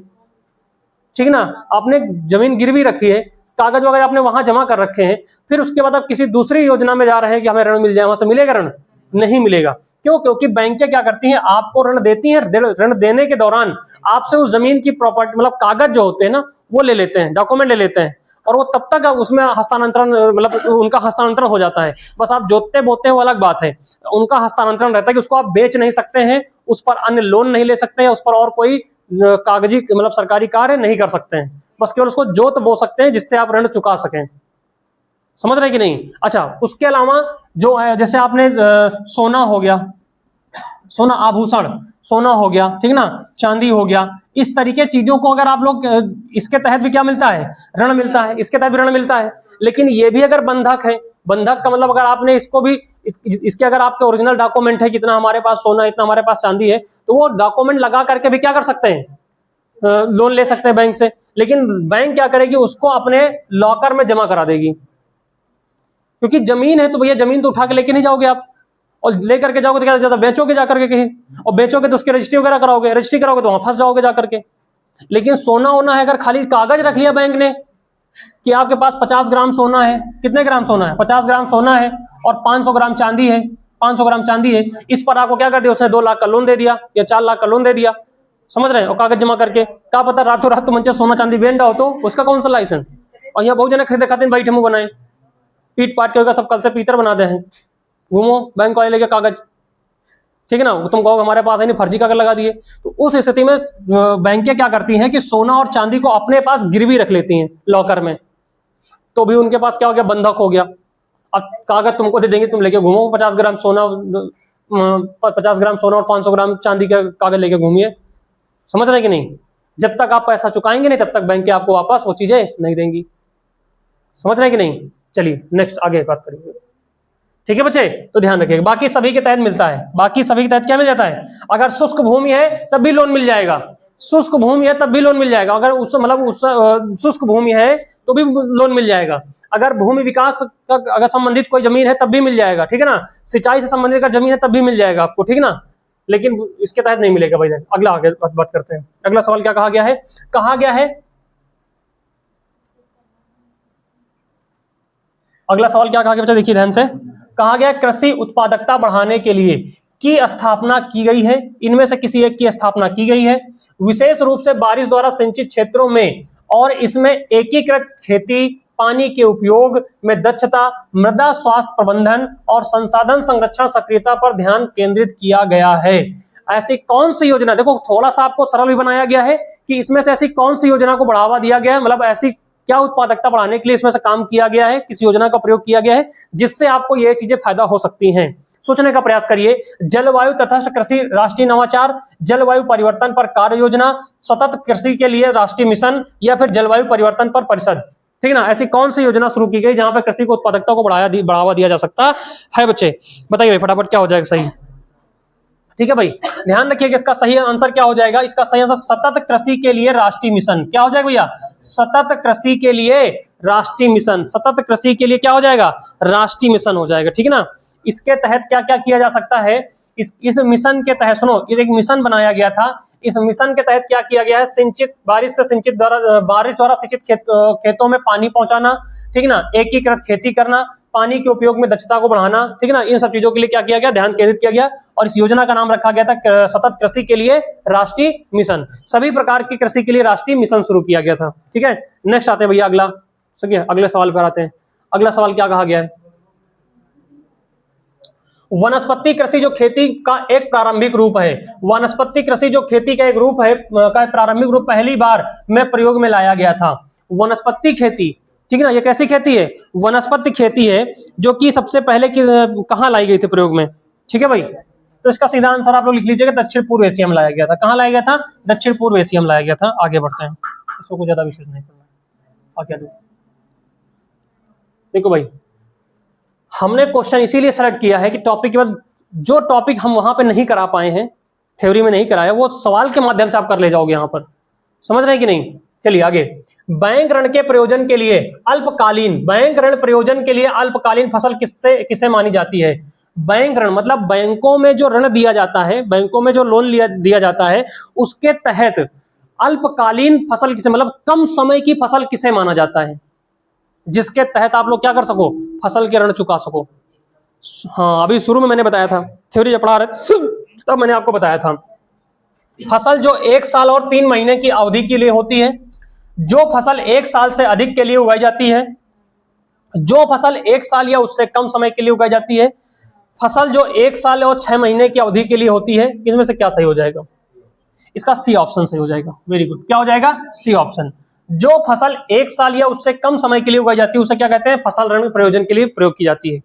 ठीक है ना, आपने जमीन गिरवी रखी है, कागज वगैरह आपने वहां जमा कर रखे हैं, फिर उसके बाद आप किसी दूसरी योजना में जा रहे हैं कि हमें ऋण मिल जाए, वहां से मिलेगा ऋण? नहीं मिलेगा। क्यों? क्योंकि बैंकें क्या करती हैं, आपको ऋण देती हैं, ऋण देने के दौरान आपसे उस जमीन की प्रॉपर्टी, मतलब कागज जो होते हैं ना, वो ले लेते हैं, डॉक्यूमेंट ले लेते हैं, और वो तब तक उसमें हस्तांतरण, मतलब उनका हस्तांतरण हो जाता है। बस आप जोतते बोते हैं वो अलग बात है, उनका हस्तांतरण रहता है कि उसको आप बेच नहीं सकते हैं, उस पर अन्य लोन नहीं ले सकते हैं, उस पर और कोई कागजी मतलब सरकारी कार्य नहीं कर सकते हैं, बस केवल उसको जोत बो सकते हैं जिससे आप ऋण चुका सकें। समझ रहे कि नहीं? अच्छा उसके अलावा जो है, जैसे आपने सोना हो गया, सोना आभूषण, सोना हो गया, ठीक ना, चांदी हो गया, इस तरीके चीजों को अगर आप लोग इसके तहत भी क्या मिलता है, ऋण मिलता है, इसके तहत भी ऋण मिलता है। लेकिन ये भी अगर बंधक है, बंधक का मतलब अगर आपने इसको भी इसके अगर आपके ओरिजिनल डॉक्यूमेंट है, कितना हमारे पास सोना, इतना हमारे पास चांदी है, तो वो डॉक्यूमेंट लगा करके भी क्या कर सकते हैं, लोन ले सकते हैं बैंक से। लेकिन बैंक क्या करेगी, उसको अपने लॉकर में जमा करा देगी, क्योंकि जमीन है तो भैया जमीन तो उठा के लेके नहीं जाओगे आप, और लेकर के जाओगे तो क्या ज्यादा बेचोगे जाकर के कहीं, और बेचोगे तो उसकी रजिस्ट्री वगैरह कराओगे, रजिस्ट्री कराओगे तो वहां फंस जाओगे जाकर के। लेकिन सोना होना है, अगर खाली कागज रख लिया बैंक ने कि आपके पास 50 ग्राम सोना है, कितने ग्राम सोना है, 50 ग्राम सोना है और 500 ग्राम चांदी है, 500 ग्राम चांदी है, इस पर आपको क्या कर दिया, उसने 2 लाख का लोन दे दिया या 4 लाख का लोन दे दिया, समझ रहे हैं, और कागज जमा करके, क्या पता रातों रात तो मंचे सोना चांदी बेच रहा हो, तो उसका कौन सा लाइसेंस। और यहाँ बहुत जने खरीदे खाते बैठे मुंह बनाए, पीट पाट के होगा सब कल से पीतर बना दे हैं, घूमो बैंक वाले लेके कागज, ठीक है ना, तुम कहोगे हमारे पास है नहीं, फर्जी कागज लगा दिए। तो उस स्थिति में बैंकें क्या करती हैं कि सोना और चांदी को अपने पास गिरवी रख लेती हैं लॉकर में, तो भी उनके पास क्या हो गया, बंधक हो गया। अब कागज तुमको दे देंगे, तुम लेके घूमो 50 ग्राम सोना, 50 ग्राम सोना और 500 ग्राम चांदी का कागज लेके घूमिए, समझ रहे कि नहीं। जब तक आप पैसा चुकाएंगे नहीं, तब तक बैंक आपको वापस वो चीजें नहीं देंगी, समझ रहे कि नहीं। चलिए नेक्स्ट आगे बात करेंगे, ठीक है बच्चे, तो ध्यान रखिएगा। बाकी सभी के तहत मिलता है, बाकी सभी के तहत क्या मिल जाता है, अगर शुष्क भूमि है तब भी लोन मिल जाएगा, शुष्क भूमि है तब भी लोन मिल जाएगा, अगर उस मतलब उस शुष्क भूमि है तो भी लोन मिल जाएगा, अगर भूमि विकास का अगर संबंधित कोई जमीन है तब भी मिल जाएगा, ठीक है ना, सिंचाई से संबंधित अगर जमीन है तब भी मिल जाएगा आपको, ठीक है ना, लेकिन इसके तहत नहीं मिलेगा भाई। अगला आगे बात करते हैं, अगला सवाल क्या कहा गया है, कहा गया है, अगला सवाल क्या कहा गया बच्चा, देखिए ध्यान से, कहा गया कृषि उत्पादकता बढ़ाने के लिए की स्थापना की गई है, इनमें से किसी एक की स्थापना की गई है, विशेष रूप से बारिश द्वारा सिंचित क्षेत्रों में, और इसमें एकीकृत खेती, पानी के उपयोग में दक्षता, मृदा स्वास्थ्य प्रबंधन और संसाधन संरक्षण सक्रियता पर ध्यान केंद्रित किया गया है। ऐसी कौन सी योजना, देखो थोड़ा सा आपको सरल भी बनाया गया है कि इसमें से ऐसी कौन सी योजना को बढ़ावा दिया गया है, मतलब ऐसी क्या उत्पादकता बढ़ाने के लिए इसमें से काम किया गया है, किस योजना का प्रयोग किया गया है जिससे आपको ये चीजें फायदा हो सकती हैं। सोचने का प्रयास करिए। जलवायु तटस्थ कृषि राष्ट्रीय नवाचार, जलवायु परिवर्तन पर कार्य योजना, सतत कृषि के लिए राष्ट्रीय मिशन, या फिर जलवायु परिवर्तन पर परिषद, ठीक है ना। ऐसी कौन सी योजना शुरू की गई जहां पर कृषि को उत्पादकता को बढ़ावा दिया जा सकता है बच्चे, बताइए फटाफट क्या हो जाएगा सही, ठीक है भाई। ध्यान रखिएगा इसका सही आंसर क्या हो जाएगा, इसका सही आंसर सतत कृषि के लिए राष्ट्रीय मिशन, क्या हो जाएगा भैया, सतत कृषि के लिए राष्ट्रीय मिशन, सतत कृषि के लिए क्या हो जाएगा, राष्ट्रीय मिशन हो जाएगा, ठीक है ना। इसके तहत क्या क्या किया जा सकता है, इस मिशन के तहत, सुनो, एक मिशन बनाया गया था, इस मिशन के तहत क्या किया गया है, सिंचित बारिश द्वारा सिंचित खेतों में पानी पहुंचाना, ठीक है ना, एकीकृत खेती करना, पानी के उपयोग में दक्षता को बढ़ाना, ठीक है ना, इन सब चीजों के लिए क्या किया गया, ध्यान केंद्रित किया गया, और इस योजना का नाम रखा गया था सतत कृषि के लिए राष्ट्रीय मिशन। सभी प्रकार की कृषि के लिए राष्ट्रीय मिशन शुरू किया गया था, ठीक है। नेक्स्ट आते हैं भैया अगला, ठीक है, अगले सवाल पर आते हैं। अगला सवाल क्या कहा गया है, वनस्पति कृषि जो खेती का एक प्रारंभिक रूप है, वनस्पति कृषि जो खेती का एक रूप है, का प्रारंभिक रूप पहली बार में प्रयोग में लाया गया था। वनस्पति खेती, ठीक है ना, ये कैसी खेती है, वनस्पति खेती है, जो कि सबसे पहले कहां लाई गई थी प्रयोग में, ठीक है भाई। तो इसका सीधा आंसर आप लोग लिख लीजिएगा, दक्षिण पूर्व एशिया में लाया गया था। कहां लाया गया था, दक्षिण पूर्व एशिया में लाया गया था। आगे बढ़ते हैं, इसको कुछ ज्यादा विशेष नहीं करना। क्या देखो भाई, हमने क्वेश्चन इसीलिए सेलेक्ट किया है कि टॉपिक के बाद जो टॉपिक हम वहां पे नहीं करा पाए हैं, थ्योरी में नहीं कराया, वो सवाल के माध्यम से आप कर ले जाओगे यहां पर, समझ रहे हैं कि नहीं। चलिए आगे, बैंक ऋण के प्रयोजन के लिए अल्पकालीन, बैंक ऋण प्रयोजन के लिए अल्पकालीन फसल किसे मानी जाती है। बैंक ऋण मतलब बैंकों में जो ऋण दिया जाता है, बैंकों में जो लोन दिया जाता है, उसके तहत अल्पकालीन फसल किसे, मतलब कम समय की फसल किसे माना जाता है, जिसके तहत आप लोग क्या कर सको, फसल के ऋण चुका सको। हाँ, अभी शुरू में मैंने बताया था, थ्योरी जब पढ़ा रहे तब मैंने आपको बताया था, फसल जो 1 साल और 3 महीने की अवधि के लिए होती है, जो फसल 1 साल से अधिक के लिए उगाई जाती है, जो फसल 1 साल या उससे कम समय के लिए उगाई जाती है, फसल जो 1 साल और 6 महीने की अवधि के लिए होती है, इनमें से क्या सही हो जाएगा, इसका सी ऑप्शन सही हो जाएगा। वेरी गुड, क्या हो जाएगा, सी ऑप्शन। जो फसल 1 साल या उससे कम समय के लिए उगाई जाती है उसे क्या कहते हैं, फसल ऋण प्रयोजन के लिए प्रयोग की जाती है।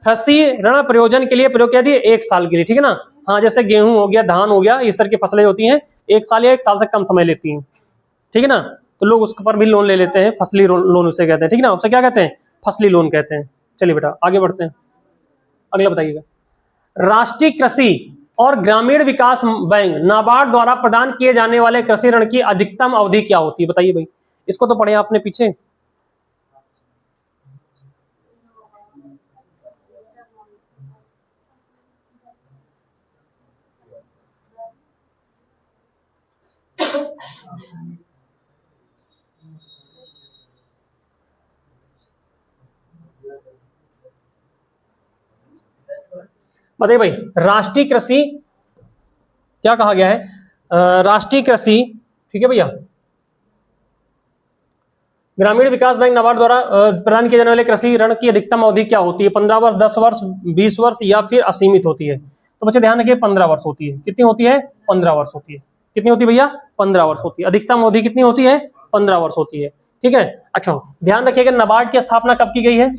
कृषि ऋण प्रयोजन के लिए प्रयोग किया जाती है 1 साल के लिए, ठीक है ना, हाँ, जैसे गेहूं हो गया, धान हो गया, इस तरह की फसलें होती हैं 1 साल या 1 साल से कम समय लेती हैं, ठीक है ना। तो लोग उसके पर भी लोन ले लेते हैं, फसली लोन उसे कहते हैं, ठीक है ना। उसे क्या कहते हैं? फसली लोन कहते हैं। चलिए बेटा आगे बढ़ते हैं, अगला बताइएगा। राष्ट्रीय कृषि और ग्रामीण विकास बैंक नाबार्ड द्वारा प्रदान किए जाने वाले कृषि ऋण की अधिकतम अवधि क्या होती है? बताइए भाई, इसको तो पढ़े आपने पीछे। बताइए भाई, राष्ट्रीय कृषि क्या कहा गया है? राष्ट्रीय कृषि, ठीक है भैया, ग्रामीण विकास बैंक नाबार्ड द्वारा प्रदान किए जाने वाले कृषि ऋण की अधिकतम अवधि क्या होती है? 15 वर्ष, 10 वर्ष, 20 वर्ष या फिर असीमित होती है? तो बच्चे ध्यान रखिए, 15 वर्ष होती है। कितनी होती है? 15 वर्ष होती है। कितनी होती है भैया? 15 वर्ष होती है। अधिकतम अवधि कितनी होती है? 15 वर्ष होती है, ठीक है। अच्छा, ध्यान रखिएगा नाबार्ड की स्थापना कब की गई है?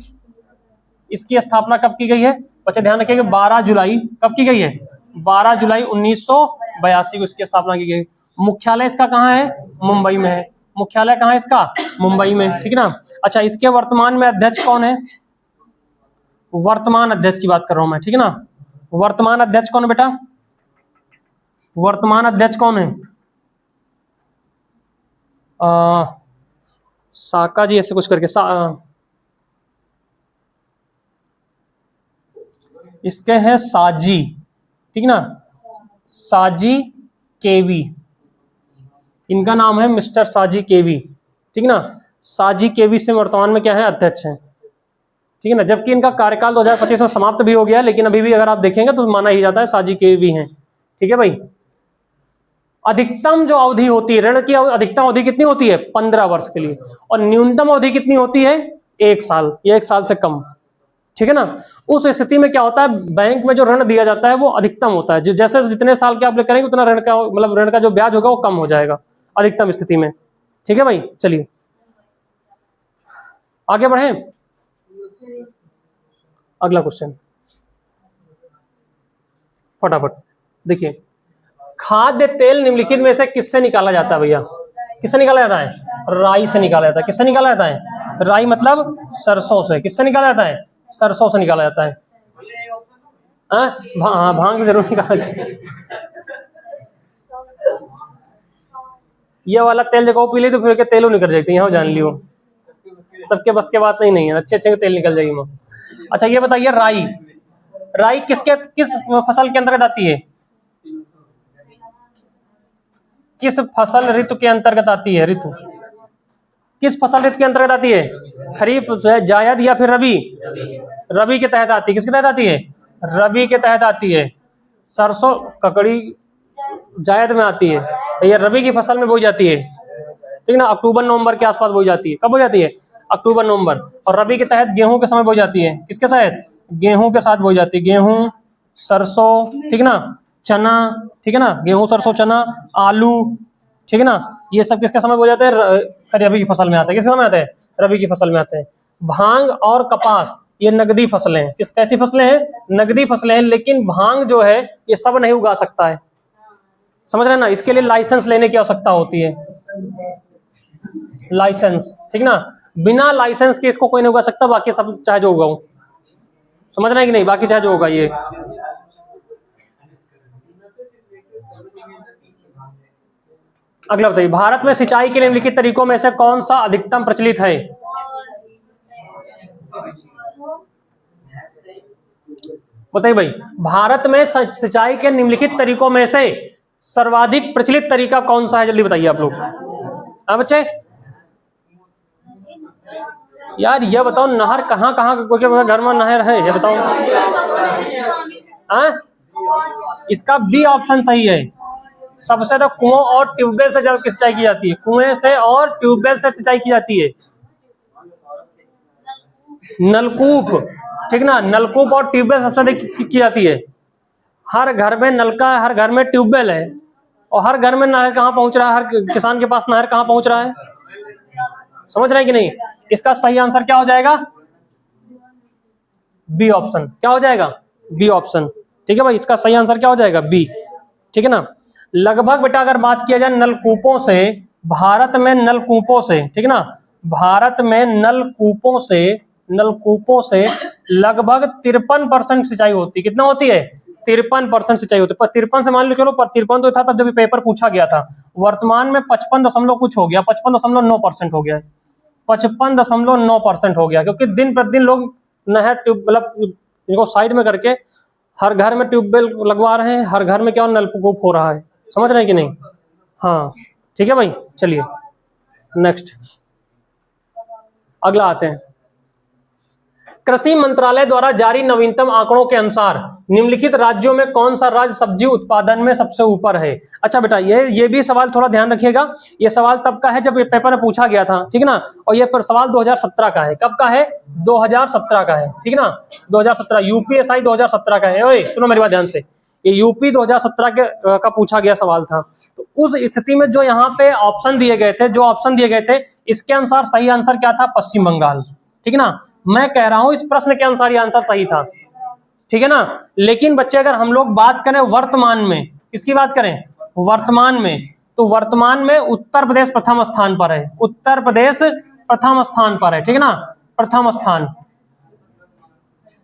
इसकी स्थापना कब की गई है? बच्चे ध्यान रखिएगा 12 जुलाई, कब की गई है? 12 जुलाई 1982 को इसकी स्थापना की गई। मुख्यालय इसका कहाँ है? मुंबई में है। मुख्यालय कहाँ है इसका? मुंबई में, ठीक है ना। अच्छा, इसके वर्तमान में अध्यक्ष कौन है? वर्तमान अध्यक्ष की बात कर रहा हूं मैं, ठीक है ना। वर्तमान अध्यक्ष कौन है बेटा? वर्तमान अध्यक्ष कौन है? साका जी ऐसे कुछ करके इसके हैं साजी, ठीक ना, साजी केवी, इनका नाम है मिस्टर साजी केवी, ठीक ना। साजी केवी से वर्तमान में क्या है? अध्यक्ष हैं, ठीक है ना। जबकि इनका कार्यकाल 2025 में समाप्त भी हो गया, लेकिन अभी भी अगर आप देखेंगे तो माना ही जाता है साजी केवी हैं, ठीक है भाई। अधिकतम जो अवधि होती है ऋण की, अधिकतम अवधि कितनी होती है? 15 वर्ष के लिए, और न्यूनतम अवधि कितनी होती है? 1 साल, 1 साल से कम, ठीक है ना। उस स्थिति में क्या होता है? बैंक में जो ऋण दिया जाता है वो अधिकतम होता है। जैसे जितने साल के आप करेंगे उतना ऋण का मतलब ऋण का जो ब्याज होगा वो कम हो जाएगा अधिकतम स्थिति में, ठीक है भाई। चलिए आगे बढ़े, अगला क्वेश्चन फटाफट देखिए। खाद्य तेल निम्नलिखित में से किससे निकाला जाता है भैया? किससे निकाला जाता है? राई से निकाला जाता है। किससे निकाला जाता है? राई मतलब सरसों से। किससे निकाला जाता है? सरसों से निकाला जाता है। हाँ, भांग जरूर निकाला जाता है। ये वाला तेल जब पी ली तो फिर के तेलों निकल जाती है, जान लियो, सबके बस के बात नहीं है, अच्छे अच्छे तेल निकल जाएगी माँ। अच्छा ये बताइए, राई, राई किस फसल के अंतर्गत आती है? किस फसल ऋतु के अंतर्गत आती है? ऋतु किस फसल ऋतु के अंतर्गत आती है? खरीफ, जायद या फिर रबी? रबी के तहत आती है। किसके तहत आती है? रबी के तहत आती है। सरसों, ककड़ी जायद में आती है, ये रबी की फसल में बोई जाती है, ठीक ना। अक्टूबर नवंबर के आसपास बोई जाती है। कब बोई जाती है? अक्टूबर नवंबर। और रबी के तहत गेहूं के समय बोई जाती है। किसके तहत? गेहूं के साथ बोई जाती है। गेहूं, सरसों, ठीक है ना, चना, ठीक है ना, गेहूं, सरसों, चना, आलू, ठीक है ना, ये सब किसके समय बोई जाते हैं? रबी की फसल में आते हैं। किसके समय आते हैं? रबी की फसल में आते हैं। भांग और कपास ये नगदी फसलें हैं। किस कैसी फसलें हैं? नगदी फसलें हैं। लेकिन भांग जो है ये सब नहीं उगा सकता है, समझ रहे हैं ना। इसके लिए लाइसेंस लेने की आवश्यकता होती है, लाइसेंस, ठीक ना। बिना लाइसेंस के इसको कोई नहीं उगा सकता, बाकी सब चाहे जो उगाऊं, समझ रहे हैं कि नहीं, बाकी चाहे जो होगा ये। अगला बताइए, भारत में सिंचाई के निम्नलिखित तरीकों में से कौन सा अधिकतम प्रचलित है? बताइए भाई, भारत में सिंचाई के निम्नलिखित तरीकों में से सर्वाधिक प्रचलित तरीका कौन सा है? जल्दी बताइए आप लोग। हाँ बच्चे, यार ये बताओ, नहर कहाँ कहाँ घर में नहर है, ये बताओ। इसका बी ऑप्शन सही है। सबसे तो कुओं और ट्यूबवेल से जल की सिंचाई की जाती है। कुएं से और ट्यूबवेल से सिंचाई की जाती है। नलकूप, ठीक ना, नलकूप और ट्यूबवेल सबसे अधिक की जाती है। हर घर में नलका, हर घर में ट्यूबवेल है, और हर घर में नहर कहाँ पहुंच रहा है? हर किसान के पास नहर कहाँ पहुंच रहा है? समझ रहे हैं कि नहीं? इसका सही आंसर क्या हो जाएगा? B option. क्या हो जाएगा? बी ऑप्शन, ठीक है भाई, इसका सही आंसर क्या हो जाएगा? बी। ठीक है ना। लगभग बेटा अगर बात किया जाए नलकूपों से, भारत में नलकूपों से, ठीक है ना, भारत में नलकूपों से लगभग 53% सिंचाई होती है। कितना होती है? 53% सिंचाई होती है। 53 से मान लो चलो, पर 53 तो था तब जब पेपर पूछा गया था। वर्तमान में 55 दशमलव कुछ हो गया, 55.9% हो गया है, 55.9% हो गया, क्योंकि दिन प्रतिदिन लोग नहर ट्यूब मतलब इनको साइड में करके हर घर में ट्यूबवेल लगवा रहे हैं, हर घर में क्या नलकूप हो रहा है। समझ रहे हैं कि नहीं? हाँ ठीक है भाई, चलिए नेक्स्ट अगला आते हैं। कृषि मंत्रालय द्वारा जारी नवीनतम आंकड़ों के अनुसार निम्नलिखित राज्यों में कौन सा राज्य सब्जी उत्पादन में सबसे ऊपर है? अच्छा बेटा, ये भी सवाल थोड़ा ध्यान रखिएगा। ये सवाल तब का है जब ये पेपर में पूछा गया था, ठीक है ना, और ये सवाल 2017 का है। कब का है? 2017 का है, ठीक है ना, 2017 यूपीएसआई 2017 का है। ओए सुनो मेरी बात ध्यान से, ये यूपी 2017 का पूछा गया सवाल था। तो उस स्थिति में जो यहाँ पे ऑप्शन दिए गए थे, इसके अनुसार सही आंसर क्या था? पश्चिम बंगाल। ठीक है ना, मैं कह रहा हूं इस प्रश्न के अनुसार ये आंसर सही था। ठीक है ना। लेकिन बच्चे अगर हम लोग बात करें वर्तमान में, किसकी बात करें? वर्तमान में, तो वर्तमान में उत्तर प्रदेश प्रथम स्थान पर है। उत्तर प्रदेश प्रथम स्थान पर है, ठीक है ना, प्रथम स्थान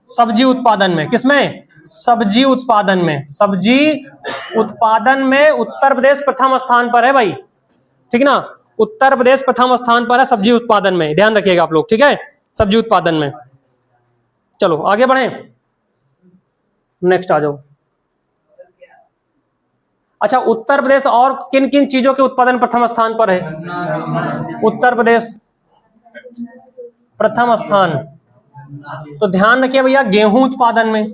सब्जी उत्पादन में। किसमें? सब्जी उत्पादन में। सब्जी उत्पादन में उत्तर प्रदेश प्रथम स्थान पर है भाई, ठीक है ना, उत्तर प्रदेश प्रथम स्थान पर है सब्जी उत्पादन में। ध्यान रखिएगा आप लोग, ठीक है, सब्जी उत्पादन में। चलो आगे बढ़े, नेक्स्ट आ जाओ। अच्छा, उत्तर प्रदेश और किन किन चीजों के उत्पादन प्रथम स्थान पर है? उत्तर प्रदेश प्रथम स्थान, तो ध्यान रखिए भैया गेहूं उत्पादन में।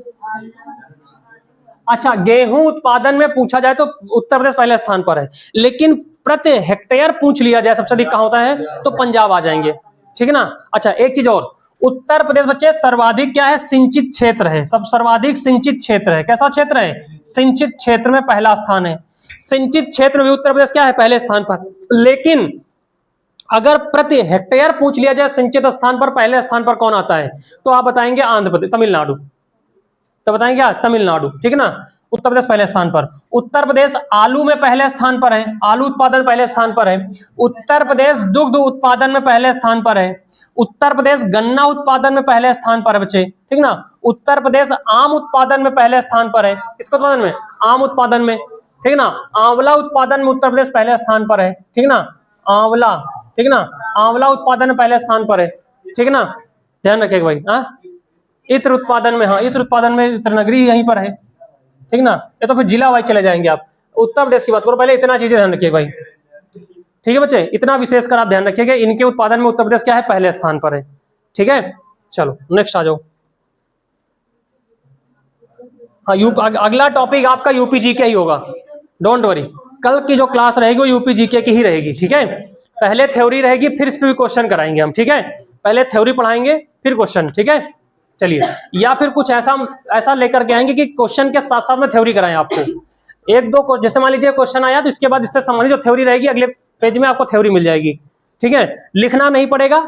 अच्छा, गेहूं उत्पादन में पूछा जाए तो उत्तर प्रदेश पहले स्थान पर है, लेकिन प्रति हेक्टेयर पूछ लिया जाए सबसे अधिक कहां होता है, तो पंजाब आ जाएंगे। ठीक है ना। अच्छा, एक चीज और, उत्तर प्रदेश बच्चे सर्वाधिक क्या है? सिंचित क्षेत्र है, सब सर्वाधिक सिंचित क्षेत्र है। कैसा क्षेत्र है? सिंचित क्षेत्र में पहला स्थान है। सिंचित क्षेत्र में उत्तर प्रदेश क्या है? पहले स्थान पर। लेकिन अगर प्रति हेक्टेयर पूछ लिया जाए सिंचित स्थान पर पहले स्थान पर कौन आता है, तो आप बताएंगे आंध्र प्रदेश, तमिलनाडु। तो बताएंगे क्या? तमिलनाडु। ठीक है ना। उत्तर प्रदेश पहले स्थान पर। उत्तर प्रदेश आलू में पहले स्थान पर है, आलू उत्पादन पहले स्थान पर है। उत्तर प्रदेश दुग्ध उत्पादन में पहले स्थान पर है। उत्तर प्रदेश गन्ना उत्पादन में पहले स्थान पर है बच्चे, ठीक ना। उत्तर प्रदेश आम उत्पादन में पहले स्थान पर है। किसके उत्पादन में? आम उत्पादन में, ठीक ना। आंवला उत्पादन में उत्तर प्रदेश पहले स्थान पर है, ठीक ना, आंवला, ठीक ना, आंवला उत्पादन में पहले स्थान पर है, ठीक ना, ध्यान रखिएगा भाई। हाँ, इत्र उत्पादन में, हाँ इत्र उत्पादन में इत्र नगरी यहीं पर है, ठीक ना। ये तो फिर जिला वाइज चले जाएंगे आप। उत्तर प्रदेश की बात करो, पहले इतना चीजें ध्यान रखिएगा भाई, ठीक है बच्चे, इतना विशेष कर आप ध्यान रखिएगा। इनके उत्पादन में उत्तर प्रदेश क्या है? पहले स्थान पर है, ठीक है। चलो नेक्स्ट आ जाओ। हाँ, अगला टॉपिक आपका यूपी जीके ही होगा, डोंट वरी। कल की जो क्लास रहेगी वो यूपी जीके की ही रहेगी, ठीक है। पहले थ्योरी रहेगी, फिर इस पर भी क्वेश्चन कराएंगे हम, ठीक है। पहले थ्योरी पढ़ाएंगे फिर क्वेश्चन, ठीक है। चलिए, या फिर कुछ ऐसा लेकर के आएंगे कि क्वेश्चन के साथ साथ में थ्योरी कराएं आपको। एक दो को, जैसे मान लीजिए क्वेश्चन आया तो इसके बाद इससे संबंधित जो थ्योरी रहेगी अगले पेज में आपको थ्योरी मिल जाएगी, ठीक है। लिखना नहीं पड़ेगा,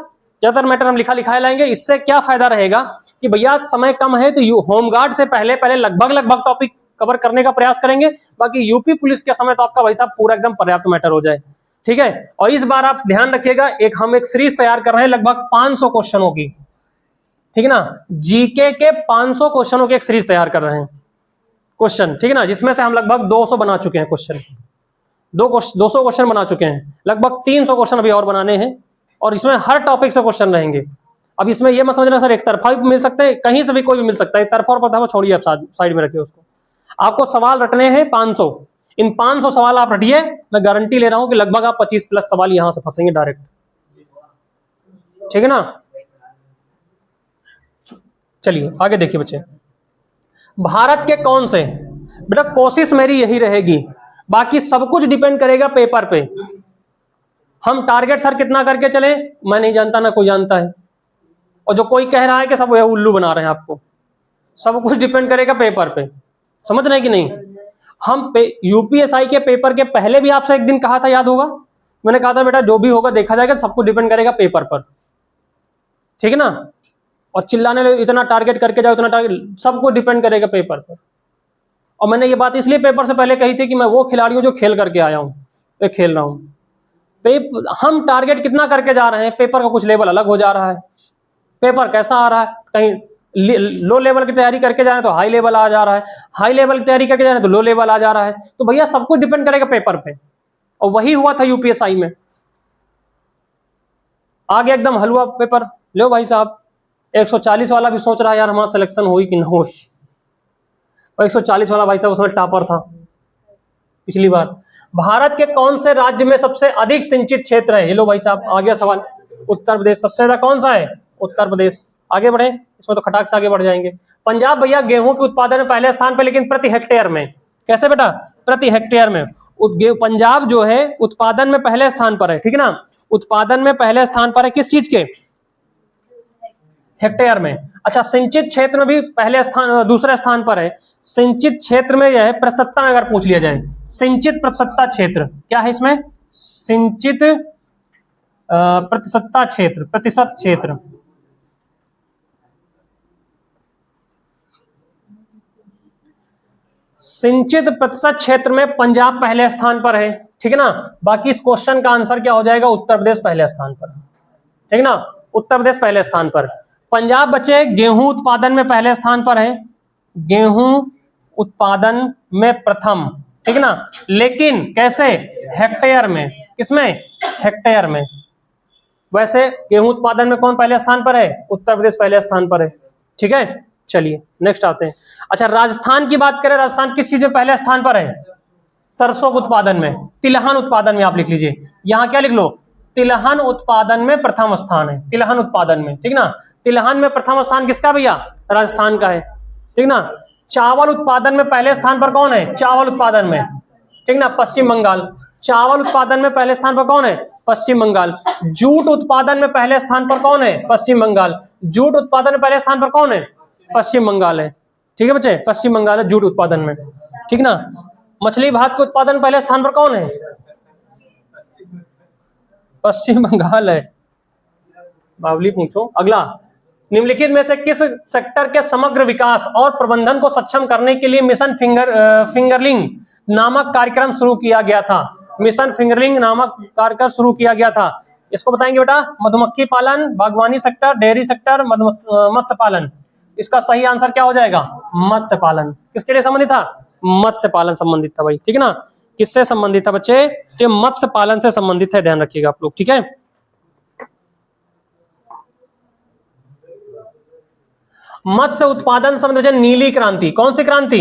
ज्यादातर मैटर हम लिखा लाएंगे। इससे क्या फायदा रहेगा कि भैया समय कम है तो होमगार्ड से पहले लगभग टॉपिक कवर करने का प्रयास करेंगे। बाकी यूपी पुलिस के समय तो आपका भाई साहब पूरा एकदम पर्याप्त मैटर हो जाए, ठीक है। और इस बार आप ध्यान रखिएगा, हम एक सीरीज तैयार कर रहे हैं लगभग 500 क्वेश्चनों की, ठीक है ना। जीके के 500 क्वेश्चनों की एक सीरीज तैयार कर रहे हैं क्वेश्चन, ठीक है ना, जिसमें से हम लगभग 200 बना चुके हैं क्वेश्चन, 200 क्वेश्चन बना चुके हैं। लगभग 300 क्वेश्चन अभी और बनाने हैं, और इसमें हर टॉपिक से क्वेश्चन रहेंगे। अब इसमें यह मत समझना सर एक तरफा भी मिल सकते हैं, कहीं से भी कोई भी मिल सकता है। एक तरफा और पता छोड़िए, आप साइड में रखिए उसको। आपको सवाल रटने हैं 500, इन 500 सवाल आप रटिए। मैं गारंटी ले रहा हूं कि लगभग आप 25+ सवाल यहां से फंसेंगे डायरेक्ट, ठीक है ना। चलिए आगे देखिए बच्चे, भारत के कौन से, बेटा कोशिश मेरी यही रहेगी, बाकी सब कुछ डिपेंड करेगा पेपर पे। हम टारगेट सर कितना करके चले, मैं नहीं जानता, ना कोई जानता है। और जो कोई कह रहा है कि सब वह उल्लू बना रहे हैं आपको, सब कुछ डिपेंड करेगा पेपर पे। समझ रहे हैं कि नहीं। हम यूपीएसआई के पेपर के पहले भी आपसे एक दिन कहा था, याद होगा, मैंने कहा था बेटा जो भी होगा देखा जाएगा, सब कुछ डिपेंड करेगा पेपर पर, ठीक है ना। और चिल्लाने इतना टारगेट करके जाओ, इतना टारगेट, सब कुछ डिपेंड करेगा पेपर पर। और मैंने ये बात इसलिए पेपर से पहले कही थी कि मैं वो खिलाड़ी हूं जो खेल करके आया हूं, मैं खेल रहा हूं। हम टारगेट कितना करके जा रहे हैं, पेपर का कुछ लेवल अलग हो जा रहा है। पेपर कैसा आ रहा है, कहीं लो लेवल की तैयारी करके जा रहे हैं तो हाई लेवल आ जा रहा है, हाई लेवल की तैयारी करके जा रहे हैं तो लो लेवल आ जा रहा है। तो भैया सब कुछ डिपेंड करेगा पेपर पे, और वही हुआ था यूपीएसआई में। आगे एकदम हलवा पेपर। लो भाई साहब, 140 वाला भी सोच रहा है यार हमारा सिलेक्शन होगी कि ना होगी, और 140 वाला भाई साहब उसमें टॉपर था पिछली बार। भारत के कौन से राज्य में सबसे अधिक सिंचित क्षेत्र है? ये लो भाई साहब, आ गया सवाल। उत्तर प्रदेश। सबसे ज्यादा कौन सा है? उत्तर प्रदेश। आगे बढ़े, इसमें तो खटाक से आगे बढ़ जाएंगे। पंजाब भैया गेहूं के उत्पादन में पहले स्थान पर, लेकिन प्रति हेक्टेयर में। कैसे बेटा? प्रति हेक्टेयर में। पंजाब जो है उत्पादन में पहले स्थान पर है, ठीक है ना, उत्पादन में पहले स्थान पर है। किस चीज के? हेक्टेयर में। अच्छा, सिंचित क्षेत्र में भी पहले स्थान, दूसरे स्थान पर है। सिंचित क्षेत्र में यह है, प्रतिशतता में अगर पूछ लिया जाए, सिंचित प्रतिशतता क्षेत्र क्या है इसमें? सिंचित प्रतिशतता क्षेत्र, प्रतिशत क्षेत्र। सिंचित प्रतिशत क्षेत्र में पंजाब पहले स्थान पर है, ठीक है ना। बाकी इस क्वेश्चन का आंसर क्या हो जाएगा? उत्तर प्रदेश पहले स्थान पर, ठीक है ना, उत्तर प्रदेश पहले स्थान पर। पंजाब बच्चे गेहूं उत्पादन में पहले स्थान पर है, गेहूं उत्पादन में प्रथम, ठीक है ना, लेकिन कैसे? हेक्टेयर में। किसमें? हेक्टेयर में। वैसे गेहूं उत्पादन में कौन पहले स्थान पर है? उत्तर प्रदेश पहले स्थान पर है, ठीक है। चलिए नेक्स्ट आते हैं। अच्छा, राजस्थान की बात करें, राजस्थान किस चीज में पहले स्थान पर है? सरसों के उत्पादन में, तिलहन उत्पादन में। आप लिख लीजिए, यहां क्या लिख लो? तिलहन उत्पादन में प्रथम स्थान है, तिलहन उत्पादन में, ठीक ना। तिलहन में प्रथम स्थान किसका भैया? राजस्थान का है, ठीक ना। चावल उत्पादन में पहले स्थान पर कौन है? चावल उत्पादन में, ठीक ना, पश्चिम बंगाल। चावल उत्पादन में पहले स्थान पर कौन है? पश्चिम बंगाल। जूट उत्पादन में पहले स्थान पर कौन है? पश्चिम बंगाल। जूट उत्पादन में पहले स्थान पर कौन है? पश्चिम बंगाल है, ठीक है बच्चे, पश्चिम बंगाल है जूट उत्पादन में, ठीक ना। मछली भात के उत्पादन पहले स्थान पर कौन है? पश्चिम बंगाल है। बावली पूछो। अगला, निम्नलिखित में से किस सेक्टर के समग्र विकास और प्रबंधन को सक्षम करने के लिए मिशन फिंगरलिंग नामक कार्यक्रम शुरू किया गया था? मिशन फिंगरलिंग नामक कार्यक्रम शुरू किया गया था, इसको बताएंगे बेटा। मधुमक्खी पालन, बागवानी सेक्टर, डेयरी सेक्टर, मत्स्य पालन। इसका सही आंसर क्या हो जाएगा? मत्स्य पालन। किसके लिए संबंधित था? मत्स्य पालन संबंधित था भाई, ठीक है ना। किससे संबंधित था बच्चे? ये मत्स्य पालन से संबंधित है, ध्यान रखिएगा आप लोग, ठीक है। मत्स्य उत्पादन से संबंधित नीली क्रांति। कौन सी क्रांति?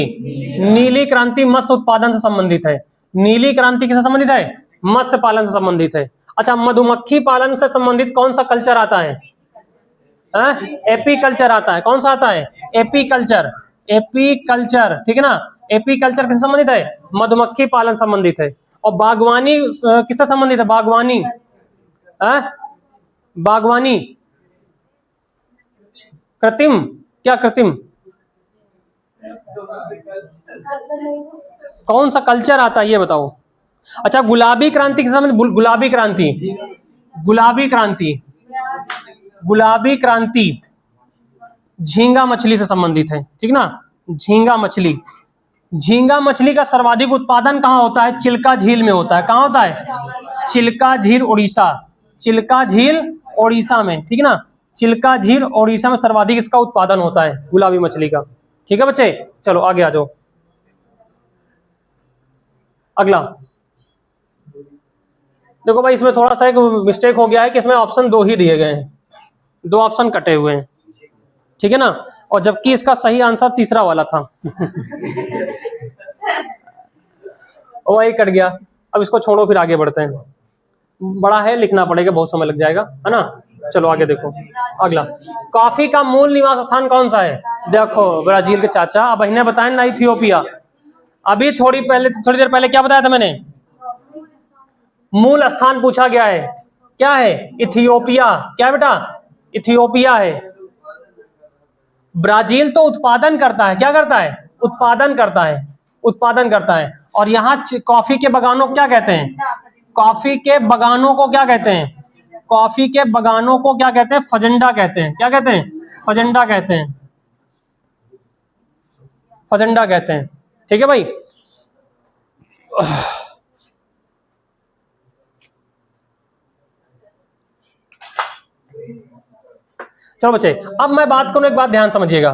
नीली क्रांति मत्स्य उत्पादन से संबंधित है। नीली क्रांति किससे संबंधित है? मत्स्य पालन से संबंधित है। अच्छा, मधुमक्खी पालन से संबंधित कौन सा कल्चर आता है? एपी कल्चर आता है। कौन सा आता है? एपी कल्चर, एपी कल्चर, ठीक है ना। एपी कल्चर किससे संबंधित है? मधुमक्खी पालन संबंधित है। और बागवानी किससे संबंधित है? बागवानी, बागवानी कृत्रिम, क्या कृत्रिम? कौन सा कल्चर आता है ये बताओ। अच्छा, गुलाबी क्रांति किससे संबंधित? गुलाबी क्रांति, गुलाबी क्रांति, गुलाबी क्रांति झींगा मछली से संबंधित है, ठीक ना। झींगा मछली, झींगा मछली का सर्वाधिक उत्पादन कहाँ होता है? चिल्का झील में होता है। कहाँ होता है? चिल्का झील, उड़ीसा। चिल्का झील उड़ीसा में, ठीक है ना। चिल्का झील उड़ीसा में सर्वाधिक इसका उत्पादन होता है, गुलाबी मछली का, ठीक है बच्चे। चलो आगे आ जाओ। अगला देखो भाई, इसमें थोड़ा सा एक मिस्टेक हो गया है कि इसमें ऑप्शन 2 ही दिए गए हैं, 2 ऑप्शन कटे हुए हैं, ठीक है ना। और जबकि इसका सही आंसर तीसरा वाला था वही कट गया। अब इसको छोड़ो, फिर आगे बढ़ते हैं। बड़ा है, लिखना पड़ेगा, बहुत समय लग जाएगा, है ना। चलो आगे देखो। अगला, कॉफी का मूल निवास स्थान कौन सा है? देखो, ब्राजील के चाचा। अब इन्हें बताएं ना, इथियोपिया। अभी थोड़ी देर पहले क्या बताया था मैंने? मूल स्थान पूछा गया है, क्या है? इथियोपिया। क्या बेटा? इथियोपिया है। ब्राजील तो उत्पादन करता है, क्या करता है? उत्पादन करता है, उत्पादन करता है। और यहाँ कॉफी के बगानों को क्या कहते हैं? कॉफी के बगानों को क्या कहते हैं? कॉफी के बगानों को क्या कहते हैं? फजंडा कहते हैं। क्या कहते हैं? फजंडा कहते हैं, फजंडा कहते हैं। ठीक है भाई। चलो बच्चे, अब मैं बात करूं, एक बात ध्यान समझिएगा।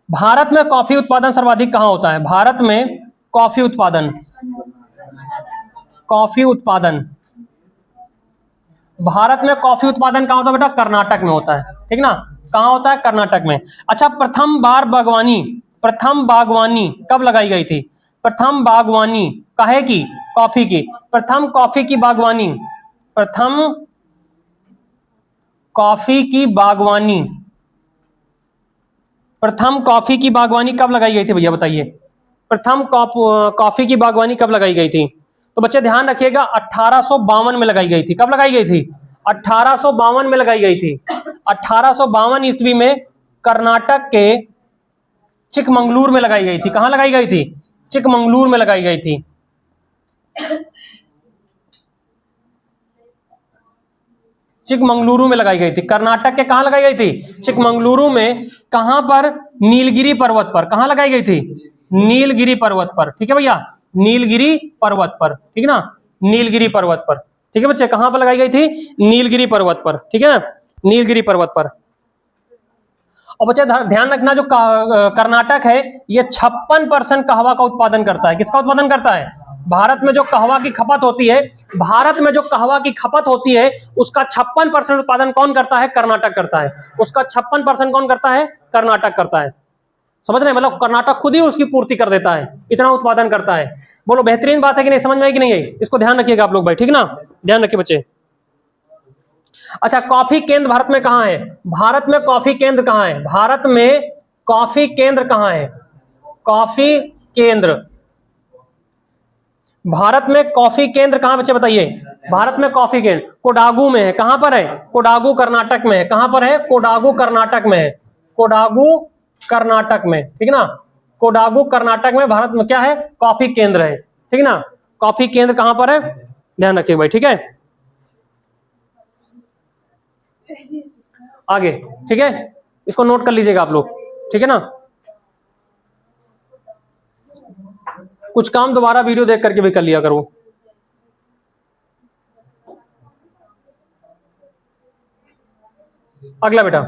भारत में कॉफी उत्पादन सर्वाधिक कहां होता है? भारत में कॉफी उत्पादन, भारत में कॉफी उत्पादन कहां होता है बेटा? कर्नाटक में होता है, ठीक ना। कहां होता है? कर्नाटक में। अच्छा, प्रथम बागवानी कब लगाई गई थी? प्रथम बागवानी काहे की? कॉफी की। प्रथम कॉफी की बागवानी कब लगाई गई थी भैया बताइए? प्रथम कॉफी की बागवानी कब लगाई गई थी? तो बच्चे ध्यान रखिएगा, 1852 में लगाई गई थी। कब लगाई गई थी? 1852 में लगाई गई थी। 1852 ईस्वी में कर्नाटक के चिकमंगलूर में लगाई गई थी। कहां लगाई गई थी? चिकमंगलूर में लगाई गई थी। चिकमंगलुरु में लगाई गई थी। कर्नाटक के कहां लगाई गई थी? चिकमंगलुरु में। कहां पर? नीलगिरी पर्वत पर। कहां लगाई गई थी? नीलगिरी पर्वत पर, ठीक है भैया, नीलगिरी पर्वत पर, ठीक है ना, नीलगिरी पर्वत पर, ठीक है बच्चे। कहां पर लगाई गई थी? नीलगिरी पर्वत पर, ठीक है ना, नीलगिरी पर्वत पर। और बच्चे ध्यान रखना, जो कर्नाटक है ये 56% कहवा का उत्पादन करता है। किसका उत्पादन करता है? भारत में जो कहवा की खपत होती है, उसका 56% उत्पादन कौन करता है? कर्नाटक करता है। उसका 56% कौन करता है? कर्नाटक करता है। समझ रहे हैं? मतलब कर्नाटक खुद ही उसकी पूर्ति कर देता है, इतना उत्पादन करता है। बोलो बेहतरीन बात है कि नहीं? समझ में आई कि नहीं आई? इसको ध्यान रखिएगा आप लोग भाई, ठीक ना, ध्यान रखिए बच्चे। अच्छा, कॉफी केंद्र भारत में कहां है? भारत में कॉफी केंद्र कहां है? भारत में कॉफी केंद्र कहां है? कॉफी केंद्र, भारत में कॉफी केंद्र कहां बच्चे बताइए? भारत में कॉफी केंद्र कोडागू में है। कहां पर है? कोडागू कर्नाटक में है। कहां पर है? कोडागू कर्नाटक में है। कोडागू कर्नाटक में, ठीक है ना, कोडागू कर्नाटक में भारत में क्या है? कॉफी केंद्र है, ठीक है ना। कॉफी केंद्र कहां पर है? ध्यान रखिए भाई, ठीक है। आगे, ठीक है, इसको नोट कर लीजिएगा आप लोग, ठीक है ना। कुछ काम दोबारा वीडियो देख करके भी कर लिया करो। अगला बेटा,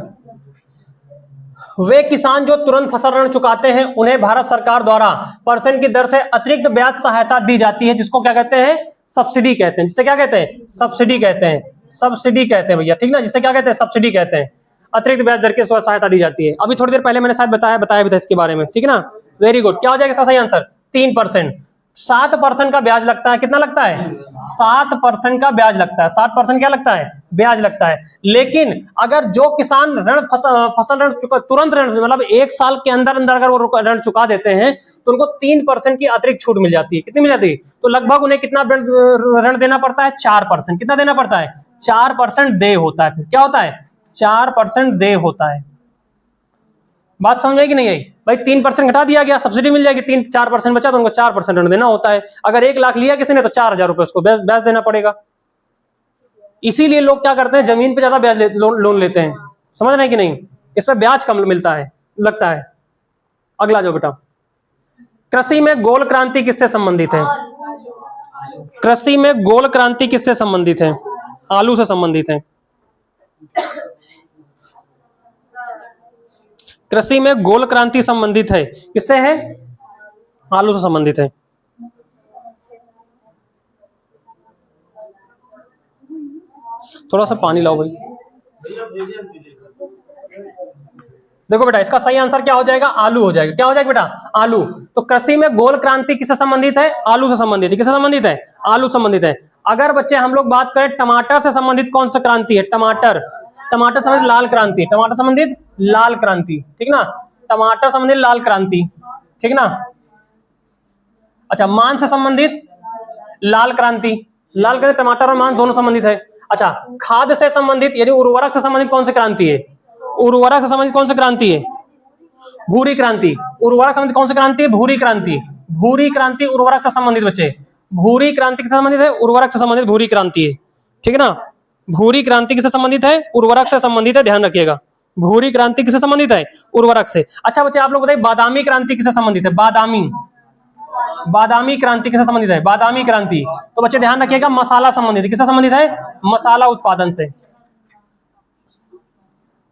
वे किसान जो तुरंत फसल ऋण चुकाते हैं उन्हें भारत सरकार द्वारा % की दर से अतिरिक्त ब्याज सहायता दी जाती है, जिसको क्या कहते हैं? सब्सिडी कहते हैं। जिससे क्या कहते हैं? सब्सिडी कहते हैं। सब्सिडी कहते हैं भैया, ठीक ना, जिससे क्या कहते हैं? सब्सिडी कहते हैं। अतिरिक्त ब्याज दर की सहायता दी जाती है। अभी थोड़ी देर पहले मैंने शायद बताया भी था इसके बारे में, ठीक है ना। Very good. क्या हो जाएगा इसका सही आंसर? 3%। 7% का ब्याज लगता है। कितना लगता है? 7% का ब्याज लगता है। 7% क्या लगता है? ब्याज लगता है। लेकिन अगर जो किसान फसल ऋण तुरंत ऋण, मतलब 1 साल के अंदर अंदर अगर वो ऋण चुका देते हैं तो उनको 3% की अतिरिक्त छूट मिल जाती है। कितनी मिल जाती है? तो लगभग उन्हें कितना ऋण देना पड़ता है? 4%। कितना देना पड़ता है? 4% देय होता है। फिर क्या होता है? 4% देय होता है। बात समझ आई कि नहीं आई भाई? 3% घटा दिया गया, सब्सिडी मिल जाएगी, 4% बचा तो उनको 4% ऋण देना होता है। अगर 1 लाख लिया किसी ने तो 4,000 रुपए उसको ब्याज देना पड़ेगा। इसीलिए लोग क्या करते हैं? जमीन पे ज्यादा ब्याज लोन लेते हैं। समझ रहे हैं कि नहीं? इसमें ब्याज कम मिलता है, लगता है। अगला जो बेटा, कृषि में गोल क्रांति किससे संबंधित है? कृषि में गोल क्रांति किससे संबंधित है? आलू से संबंधित है। कृषि में गोल क्रांति संबंधित है, किससे है? आलू से संबंधित है। थोड़ा सा पानी लाओ भाई। देखो बेटा, इसका सही आंसर क्या हो जाएगा? आलू हो जाएगा। क्या हो जाएगा बेटा? आलू। तो कृषि में गोल क्रांति किससे संबंधित है? आलू से संबंधित है। किससे संबंधित है? आलू संबंधित है। अगर बच्चे हम लोग बात करें टमाटर से संबंधित कौन सा क्रांति है? टमाटर संबंधित लाल क्रांति। टमाटर संबंधित लाल क्रांति, ठीक ना, टमाटर संबंधित लाल क्रांति, ठीक ना। अच्छा, मांस से संबंधित लाल क्रांति। लाल क्रांति टमाटर और मांस दोनों संबंधित है। अच्छा, खाद्य से संबंधित यानी उर्वरक से संबंधित कौन सी क्रांति है? उर्वरक से संबंधित कौन सी क्रांति है? भूरी क्रांति। उर्वरक संबंधित कौन सी क्रांति है? भूरी क्रांति। भूरी क्रांति उर्वरक से संबंधित बच्चे। भूरी क्रांति किससे संबंधित है? उर्वरक से संबंधित भूरी क्रांति है, ठीक है ना। भूरी क्रांति किससे संबंधित है? उर्वरक से संबंधित है, ध्यान रखिएगा। भूरी क्रांति किससे संबंधित है? उर्वरक से। अच्छा बच्चे, आप लोग बताइए बादामी क्रांति किससे संबंधित है? बादामी बादामी क्रांति किससे संबंधित है? बादामी क्रांति। तो बच्चे ध्यान रखिएगा, मसाला संबंधित है। किससे संबंधित है? मसाला उत्पादन से।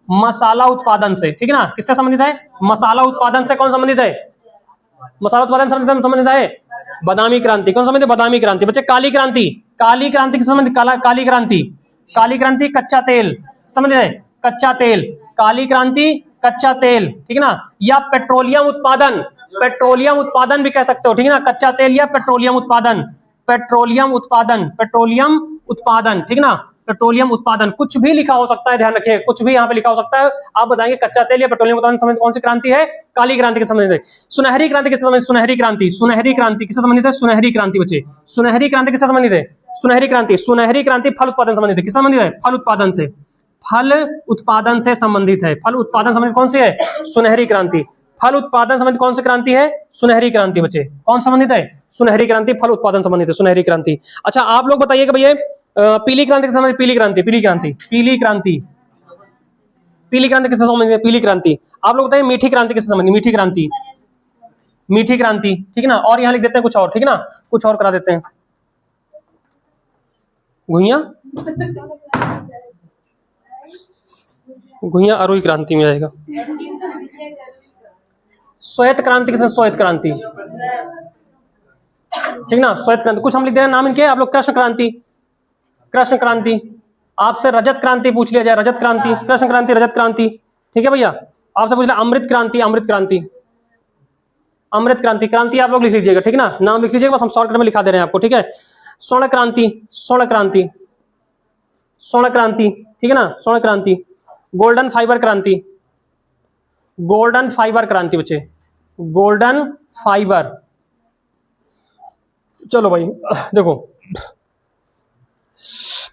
मसाला उत्पादन से, ठीक है ना। किससे संबंधित है? मसाला उत्पादन से। कौन संबंधित है? मसाला उत्पादन से संबंधित है बादामी क्रांति। कौन संबंधित है? बादामी क्रांति। बच्चे काली क्रांति, काली क्रांति किससे संबंधित? काली क्रांति, काली क्रांति कच्चा तेल संबंधित है। कच्चा तेल, काली क्रांति कच्चा तेल, ठीक है ना। या पेट्रोलियम उत्पादन, पेट्रोलियम उत्पादन भी कह सकते हो, ठीक है ना। कच्चा तेल या पेट्रोलियम उत्पादन, पेट्रोलियम उत्पादन, पेट्रोलियम उत्पादन, ठीक है ना। पेट्रोलियम उत्पादन, कुछ भी लिखा हो सकता है, ध्यान रखिए, कुछ भी यहाँ पे लिखा हो सकता है। आप बताएंगे कच्चा तेल या पेट्रोलियम उत्पादन संबंधित कौन सी क्रांति है? काली क्रांति के संबंधित है। सुनहरी क्रांति किससे संबंधित? सुनहरी क्रांति, सुनहरी क्रांति किससे संबंधित है? सुनहरी क्रांति बच्चे, सुनहरी क्रांति किससे संबंधित है? सुनहरी क्रांति, सुनहरी क्रांति फल उत्पादन संबंधित है। किससे संबंधित है? फल उत्पादन से, फल उत्पादन से संबंधित है। फल उत्पादन संबंधित कौन सी है? सुनहरी क्रांति। फल उत्पादन संबंधित कौन सी क्रांति है? सुनहरी क्रांति बच्चे। कौन संबंधित है? सुनहरी क्रांति फल उत्पादन संबंधित है, सुनहरी क्रांति। अच्छा आप लोग बताइएगा भैया पीली क्रांति किससे संबंधित? पीली क्रांति, पीली क्रांति, पीली क्रांति, पीली क्रांति किससे संबंधित है? पीली क्रांति। आप लोग बताइए मीठी क्रांति किससे संबंधित? मीठी क्रांति, मीठी क्रांति, ठीक है ना। और यहाँ लिख देते हैं कुछ और, ठीक है ना, कुछ और करा देते हैं। घुइया, घुइया अरुई क्रांति में आएगा। श्वेत क्रांति किससे? श्वेत क्रांति, ठीक ना, श्वेत क्रांति। कुछ हम लिख दे रहे हैं नाम इनके। आप लोग कृष्ण क्रांति, कृष्ण क्रांति। आपसे रजत क्रांति पूछ लिया जाए, रजत क्रांति, कृष्ण क्रांति, रजत क्रांति, ठीक है भैया। आपसे पूछ लिया अमृत क्रांति, अमृत क्रांति, अमृत क्रांति, क्रांति आप लोग लिख लीजिएगा, ठीक है ना, नाम लिख लीजिएगा, बस हम शॉर्टकट में लिखा दे रहे हैं आपको, ठीक है। स्वर्ण क्रांति, स्वर्ण क्रांति, स्वर्ण क्रांति, ठीक है ना, स्वर्ण क्रांति। गोल्डन फाइबर क्रांति, गोल्डन फाइबर क्रांति बच्चे, गोल्डन फाइबर। चलो भाई देखो,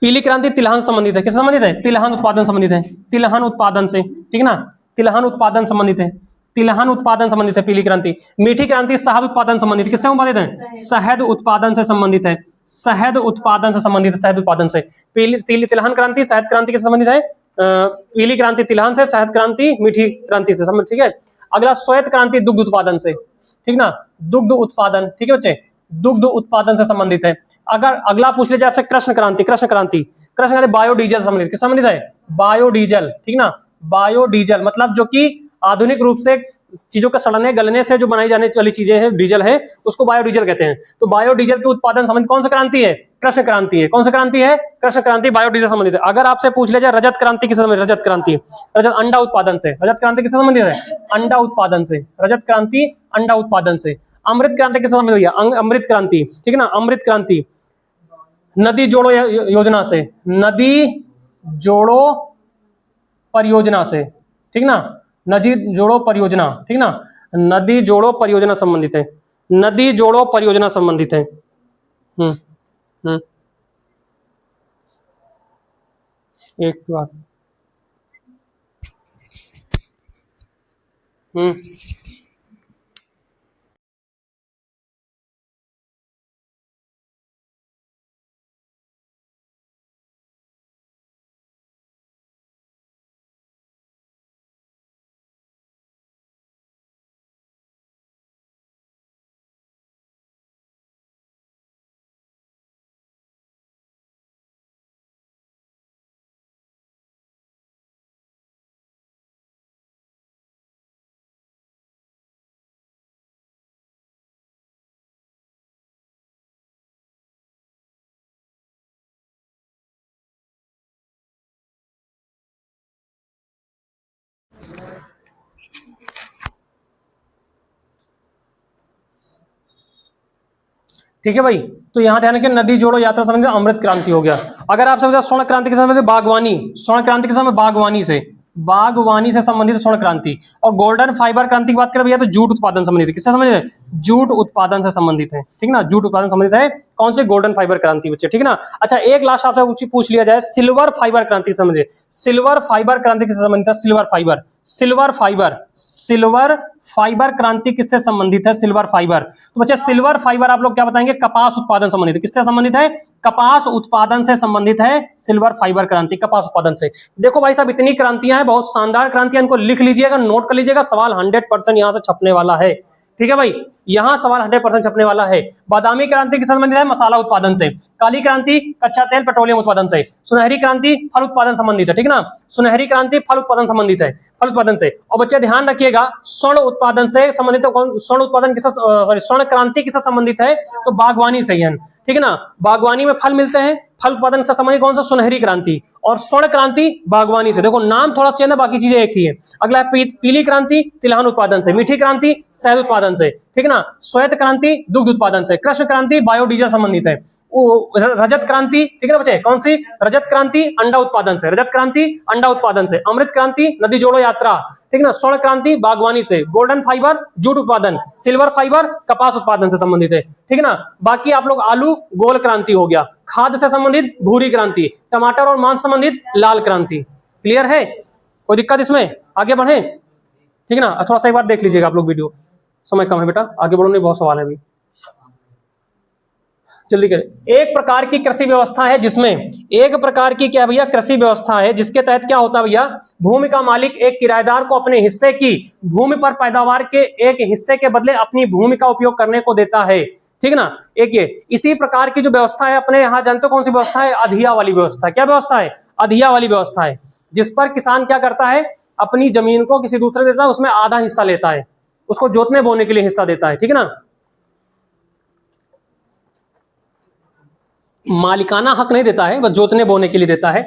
पीली क्रांति तिलहन संबंधित है। किससे संबंधित है? तिलहन उत्पादन संबंधित है, तिलहन उत्पादन से, ठीक है ना, तिलहन उत्पादन संबंधित है, तिलहन उत्पादन संबंधित है पीली क्रांति। मीठी क्रांति शहद उत्पादन संबंधित, किससे संबंधित है? शहद उत्पादन से संबंधित है, शहद उत्पादन से संबंधित है, शहद उत्पादन से। पीली तिलहन क्रांति शहद क्रांति किससे संबंधित है? पीली क्रांति तिलहन से, शहद क्रांति मीठी क्रांति से संबंधित, ठीक है। अगला श्वेत क्रांति दुग्ध उत्पादन से, ठीक ना, दुग्ध उत्पादन, ठीक है बच्चे, दुग्ध उत्पादन से संबंधित है। अगर अगला पूछ लीजिए आपसे कृष्ण क्रांति, कृष्ण क्रांति, कृष्ण क्रांति बायोडीजल संबंधित, किससे संबंधित है? बायोडीजल, ठीक ना, बायोडीजल मतलब जो कि आधुनिक रूप से चीजों के सड़ने गलने से जो बनाई जाने वाली चीजें हैं, डीजल है, उसको बायोडीजल कहते हैं। तो बायोडीजल के उत्पादन संबंधित कौन सा क्रांति है? कृष्ण क्रांति है। कौन सा क्रांति है? कृष्ण क्रांति बायोडीजल संबंधित है। अगर आपसे पूछ लिया जाए रजत क्रांति किससे संबंधित? रजत क्रांति, रजत अंडा उत्पादन से, रजत क्रांति किससे संबंधित है? अंडा उत्पादन से, रजत क्रांति अंडा उत्पादन से। अमृत क्रांति किससे संबंधित भैया? अमृत क्रांति, ठीक है ना, अमृत क्रांति नदी जोड़ो योजना से, नदी जोड़ो परियोजना से, ठीक ना, नदी जोड़ो परियोजना, ठीक ना, नदी जोड़ो परियोजना संबंधित है, नदी जोड़ो परियोजना संबंधित है। एक बात ठीक है भाई। तो यहां ध्यान रखिए, नदी जोड़ो यात्रा संबंधित अमृत क्रांति हो गया। अगर आपसे स्वर्ण क्रांति के समय बागवानी, स्वर्ण क्रांति के समय बागवानी से, बागवानी से संबंधित स्वर्ण क्रांति। और गोल्डन फाइबर क्रांति की बात करें भैया तो जूट उत्पादन संबंधित है। किससे संबंधित है? जूट उत्पादन से संबंधित है, ठीक ना, जूट उत्पादन संबंधित है। कौन से? गोल्डन फाइबर क्रांति बच्चे, ठीक है ना। अच्छा एक लास्ट आपसे पूछ लिया जाए सिल्वर फाइबर क्रांति संबंधित, सिल्वर फाइबर क्रांति किससे संबंधित है? Silver fibre, silver fibre, silver fibre क्रांति किससे संबंधित है? Silver fibre. तो बच्चे सिल्वर फाइबर आप लोग क्या बताएंगे? कपास उत्पादन संबंधित है। किससे संबंधित है? कपास उत्पादन से संबंधित है सिल्वर फाइबर क्रांति, कपास उत्पादन से। देखो भाई साहब इतनी क्रांतियां हैं, बहुत शानदार क्रांतियां, इनको लिख लीजिएगा, नोट कर लीजिएगा, सवाल 100% यहां से छपने वाला है। ठीक है भाई, यहां सवाल 100% छपने वाला है। बादामी क्रांति किससे संबंधित है? मसाला उत्पादन से। काली क्रांति कच्चा तेल पेट्रोलियम उत्पादन से। सुनहरी क्रांति फल उत्पादन संबंधित है, ठीक ना, सुनहरी क्रांति फल उत्पादन संबंधित है, फल उत्पादन से। और बच्चे ध्यान रखिएगा, स्वर्ण उत्पादन से संबंधित है। स्वर्ण उत्पादन किससे, सॉरी, स्वर्ण क्रांति किससे संबंधित है? तो बागवानी से है, ठीक है ना, बागवानी में फल मिलते हैं, फल उत्पादन से संबंधित कौन सा? सुनहरी क्रांति। और स्वर्ण क्रांति बागवानी से। देखो नाम थोड़ा सा है, बाकी चीजें एक ही है। अगला है पीली क्रांति तिलहन उत्पादन से। मीठी क्रांति शहद उत्पादन से, ठीक है ना। श्वेत क्रांति दुग्ध उत्पादन से। कृष्ण क्रांति बायोडीजल संबंधित है। रजत क्रांति, ठीक है ना बच्चे, कौन सी? रजत क्रांति अंडा उत्पादन से। रजत क्रांति अंडा उत्पादन से। अमृत क्रांति नदी जोड़ो यात्रा, ठीक ना। स्वर्ण क्रांति बागवानी से। गोल्डन फाइबर जूट उत्पादन। सिल्वर फाइबर कपास उत्पादन से संबंधित है, ठीक है ना। बाकी आप लोग आलू गोल क्रांति हो गया। खाद्य से संबंधित भूरी क्रांति। टमाटर और मांस संबंधित लाल क्रांति। क्लियर है? कोई दिक्कत इसमें? आगे बढ़े, ठीक है ना। थोड़ा सा एक बार देख लीजिएगा आप लोग वीडियो, समय कम है बेटा, आगे बढ़ो, नहीं बहुत सवाल है अभी, जल्दी करें। एक प्रकार की कृषि व्यवस्था है जिसमें, एक प्रकार की क्या भैया? कृषि व्यवस्था है जिसके तहत क्या होता है भैया? भूमि का मालिक एक किराएदार को अपने हिस्से की भूमि पर पैदावार के एक हिस्से के बदले अपनी भूमि का उपयोग करने को देता है, ठीक ना। एक ये इसी प्रकार की जो व्यवस्था है अपने यहाँ, जानते हो कौन सी व्यवस्था है? अधिया वाली व्यवस्था। क्या व्यवस्था है? अधिया वाली व्यवस्था है, जिस पर किसान क्या करता है? अपनी जमीन को किसी दूसरे देता है, उसमें आधा हिस्सा लेता है, उसको जोतने बोने के लिए हिस्सा देता है, ठीक है ना। मालिकाना हक नहीं देता है, बस जोतने बोने के लिए देता है।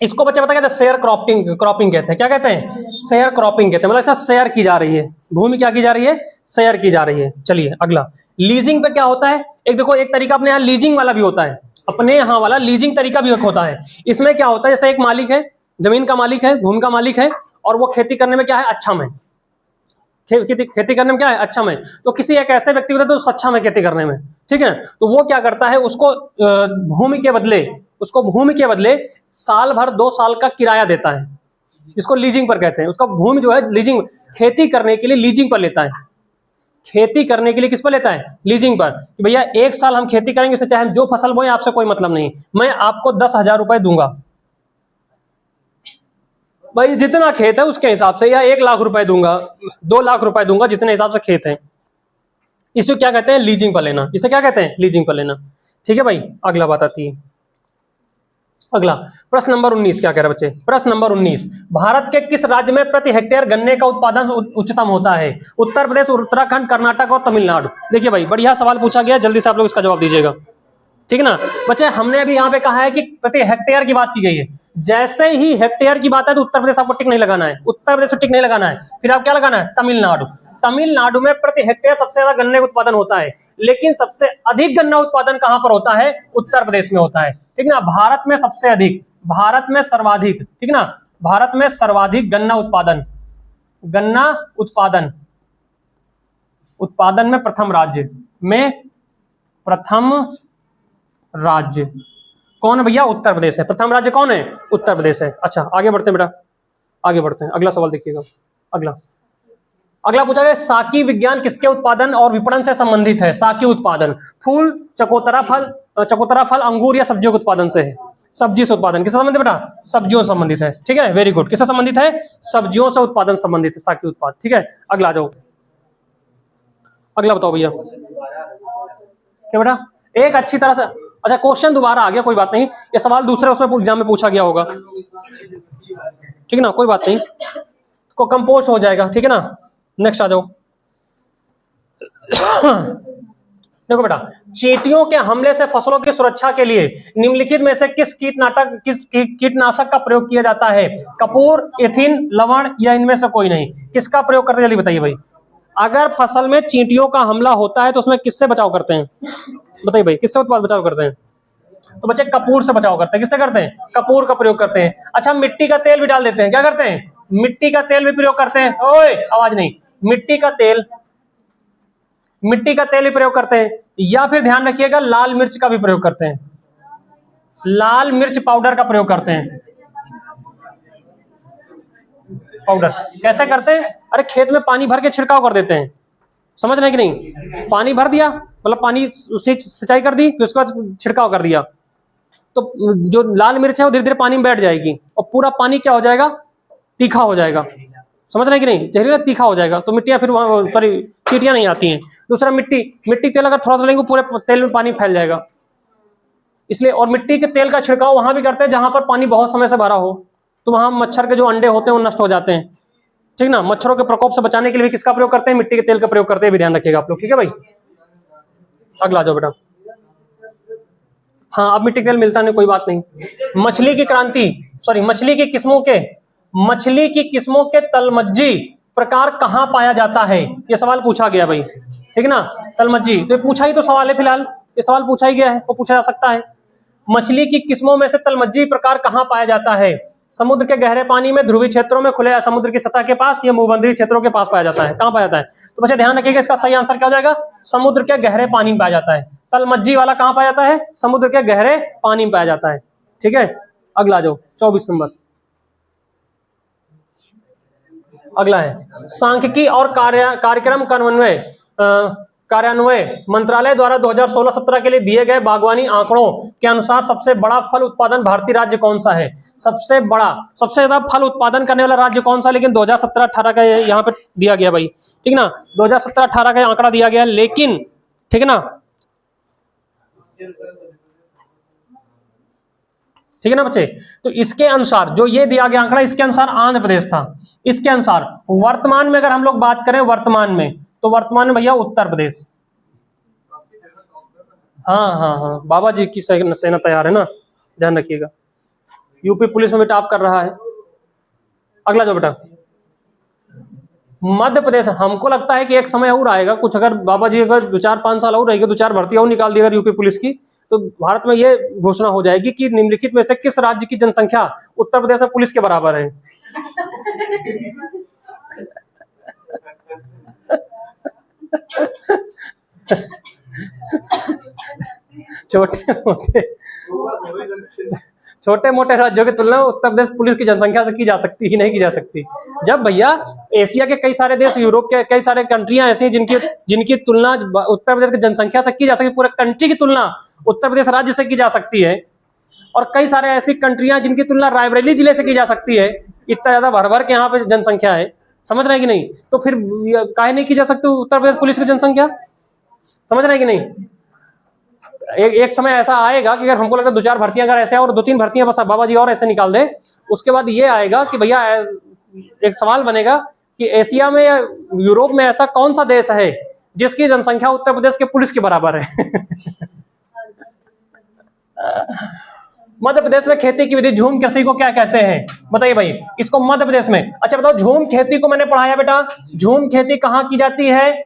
इसको बच्चे पता कहते हैं? शेयर क्रॉपिंग कहते हैं। क्या कहते हैं? शेयर क्रॉपिंग कहते हैं। मतलब ऐसा शेयर की जा रही है भूमि, क्या की जा रही है? शेयर की जा रही है। चलिए अगला, लीजिंग पे क्या होता है? एक देखो, एक तरीका अपने यहाँ लीजिंग वाला भी होता है, अपने यहाँ वाला लीजिंग तरीका भी होता है। इसमें क्या होता है? जैसे एक मालिक है, जमीन का मालिक है, भूमि का मालिक है, और वो खेती करने में क्या है? अच्छा में। खेती करने में क्या है? अच्छा में। तो किसी एक ऐसे व्यक्ति को तो सच्चा में खेती करने में, ठीक है, तो वो क्या करता है? उसको भूमि के बदले साल भर 2 साल का किराया देता है, इसको लीजिंग पर कहते हैं। उसका भूमि जो है लीजिंग, खेती करने के लिए लीजिंग पर लेता है। खेती करने के लिए किस पर लेता है? लीजिंग पर। कि भैया 1 साल हम खेती करेंगे, उससे चाहे हम जो फसल बोए, आपसे कोई मतलब नहीं, मैं आपको 10,000 रुपए दूंगा भाई, जितना खेत है उसके हिसाब से, या 1 लाख रुपए दूंगा, 2 लाख रुपए दूंगा, जितने हिसाब से खेत है। इसे क्या कहते हैं? लीजिंग पर लेना। इसे क्या कहते हैं? लीजिंग पर लेना, ठीक है भाई। अगला बात आती है, अगला प्रश्न नंबर 19 क्या कह रहे बच्चे? प्रश्न नंबर 19, भारत के किस राज्य में प्रति हेक्टेयर गन्ने का उत्पादन उच्चतम होता है? उत्तर प्रदेश, उत्तराखंड, कर्नाटक और तमिलनाडु। देखिए भाई, बढ़िया सवाल पूछा गया, जल्दी से आप लोग इसका जवाब दीजिएगा, ठीक है ना बच्चे। हमने अभी यहाँ पे कहा है कि प्रति हेक्टेयर की बात की गई है। जैसे ही हेक्टेयर की बात है तो उत्तर प्रदेश आपको टिक नहीं लगाना है, उत्तर प्रदेश को टिक नहीं लगाना है, फिर आप क्या लगाना है? तमिलनाडु। तमिलनाडु में प्रति हेक्टेयर सबसे ज्यादा गन्ने का उत्पादन होता है, लेकिन सबसे अधिक गन्ना उत्पादन कहां पर होता है? उत्तर प्रदेश में होता है, ठीक ना। भारत में सबसे अधिक, भारत में सर्वाधिक, ठीक ना, भारत में सर्वाधिक गन्ना उत्पादन में प्रथम राज्य कौन है भैया? उत्तर प्रदेश है। प्रथम राज्य कौन है? उत्तर प्रदेश है। अच्छा आगे बढ़ते हैं बेटा, आगे बढ़ते हैं। अगला सवाल देखिएगा। अगला पूछा गया, साकी विज्ञान किसके उत्पादन और विपणन से संबंधित है? साकी उत्पादन फूल, चकोतरा फल, अंगूर या सब्जियों के उत्पादन से है। सब्जी से उत्पादन किससे संबंधित बेटा? सब्जियों से संबंधित है, ठीक है, वेरी गुड। किससे संबंधित है? सब्जियों से उत्पादन संबंधित है साकी उत्पाद, ठीक है। अगला आ जाओ, अगला बताओ भैया क्या बेटा? एक अच्छी तरह से, अच्छा क्वेश्चन दोबारा आ गया, कोई बात नहीं, ये सवाल दूसरे उसमें एग्जाम में पूछा गया होगा, ठीक है ना, कोई बात नहीं, को कंपोस्ट हो जाएगा, ठीक है ना। नेक्स्ट आ जाओ। देखो बेटा, चींटियों के हमले से फसलों की सुरक्षा के लिए निम्नलिखित में से किस कीटनाशक का प्रयोग किया जाता है? कपूर, एथिन, लवण या इनमें से कोई नहीं? किसका प्रयोग करते हैं जल्दी बताइए भाई। अगर फसल में चींटियों का हमला होता है तो उसमें किससे बचाव करते हैं? बताइए भाई, किससे बचाव करते हैं? तो बच्चे कपूर से बचाव करते हैं। किससे करते हैं? कपूर का प्रयोग करते हैं। अच्छा, मिट्टी का तेल भी डाल देते हैं। क्या करते हैं? मिट्टी का तेल भी प्रयोग करते हैं। ओए आवाज नहीं, मिट्टी का तेल भी प्रयोग करते हैं। या फिर ध्यान रखिएगा, लाल मिर्च का भी प्रयोग करते हैं, लाल मिर्च पाउडर का प्रयोग करते हैं। पाउडर कैसे करते हैं? अरे खेत में पानी भर के छिड़काव कर देते हैं, समझ रहे कि नहीं? पानी भर दिया, मतलब पानी से सिंचाई कर दी, फिर उसके बाद छिड़काव कर दिया, तो जो लाल मिर्च है वो धीरे धीरे पानी में बैठ जाएगी और पूरा पानी क्या हो जाएगा? तीखा हो जाएगा, समझ रहे हैं कि नहीं, जहरीला तीखा हो जाएगा तो मिट्टियां फिर वहां, सॉरी चींटियां नहीं आती हैं। दूसरा मिट्टी तेल अगर थोड़ा सा लेंगे पूरे तेल में पानी फैल जाएगा, इसलिए। और मिट्टी के तेल का छिड़काव वहां भी करते हैं जहां पर पानी बहुत समय से भरा हो, तो वहां मच्छर के जो अंडे होते हैं वो नष्ट हो जाते हैं, ठीक ना। मच्छरों के प्रकोप से बचाने के लिए भी किसका प्रयोग करते हैं, मिट्टी के तेल का प्रयोग करते हैं, भी ध्यान रखिएगा आप लोग, ठीक है भाई। अगला आ जाओ बेटा। हाँ, अब मिट्टी का तेल मिलता नहीं, कोई बात नहीं। मछली की क्रांति, सॉरी मछली की किस्मों के तलमज्जी प्रकार कहां पाया जाता है, ये सवाल पूछा गया भाई, ठीक ना। तलमज्जी तो पूछा ही तो सवाल है, फिलहाल ये सवाल पूछा ही गया है, वो पूछा जा सकता है। मछली की किस्मों में से तलमज्जी प्रकार कहां पाया जाता है, समुद्र के गहरे पानी में, ध्रुवीय क्षेत्रों में, खुले समुद्र की सतह के पास, या भूमध्य क्षेत्रों के पास पाया जाता है, कहां पाया जाता है। तो बच्चे ध्यान रखिएगा, इसका सही आंसर क्या हो जाएगा, समुद्र के गहरे पानी में पाया जाता है। तलमज्जी वाला कहां पाया जाता है, समुद्र के गहरे पानी में पाया जाता है, ठीक है। अगला आ जाओ 24 नंबर। अगला है सांख्यिकी और कार्यक्रम कार्यान्वयन मंत्रालय द्वारा 2016-17 के लिए दिए गए बागवानी आंकड़ों के अनुसार सबसे बड़ा फल उत्पादन भारतीय राज्य कौन सा है। सबसे ज्यादा फल उत्पादन करने वाला राज्य कौन सा, लेकिन 2017-18 का यहाँ पे दिया गया भाई, ठीक ना। 2017-18 का आंकड़ा दिया गया, लेकिन ठीक है ना, ठीक है ना बच्चे। तो इसके अनुसार जो ये दिया गया आंकड़ा, इसके अनुसार आंध्र प्रदेश था। इसके अनुसार वर्तमान में अगर हम लोग बात करें वर्तमान में, तो वर्तमान में भैया उत्तर प्रदेश। हाँ, बाबा जी की सेना तैयार है ना, ध्यान रखिएगा। यूपी पुलिस में भी टॉप कर रहा है। अगला जो बेटा, मध्य प्रदेश। हमको लगता है कि एक समय और आएगा कुछ, अगर बाबा जी अगर 2-4-5 साल और रहेगी, 2-4 भर्ती और निकाल दी अगर यूपी पुलिस की, तो भारत में ये घोषणा हो जाएगी कि निम्नलिखित में से किस राज्य की जनसंख्या उत्तर प्रदेश में पुलिस के बराबर है। छोटे मोटे राज्यों की तुलना उत्तर प्रदेश पुलिस की जनसंख्या से की जा सकती ही नहीं की जा सकती। जब भैया एशिया के कई सारे देश, यूरोप के कई सारे कंट्रियां ऐसी हैं जिनकी तुलना उत्तर प्रदेश की जनसंख्या से की जा सकती, पूरे कंट्री की तुलना उत्तर प्रदेश राज्य से की जा सकती है, और कई सारे ऐसी कंट्रियां जिनकी तुलना रायबरेली जिले से की जा सकती है। इतना ज्यादा भर के यहाँ पे जनसंख्या है, समझ रहे हैं कि नहीं। तो फिर काहे नहीं की जा सकती उत्तर प्रदेश पुलिस की जनसंख्या, समझ रहे हैं कि नहीं। एक समय ऐसा आएगा कि अगर हमको लगता है 2-4 भर्तियां अगर ऐसे और 2-3 भर्तियां बस बाबा जी और ऐसे निकाल दे, उसके बाद ये आएगा कि भैया एक सवाल बनेगा कि एशिया में या यूरोप में ऐसा कौन सा देश है जिसकी जनसंख्या उत्तर प्रदेश के पुलिस के बराबर है। मध्य प्रदेश में खेती की विधि झूम कृषि को क्या कहते हैं, बताइए भाई इसको मध्य प्रदेश में। अच्छा बताओ, झूम खेती को मैंने पढ़ाया बेटा, झूम खेती कहाँ की जाती है,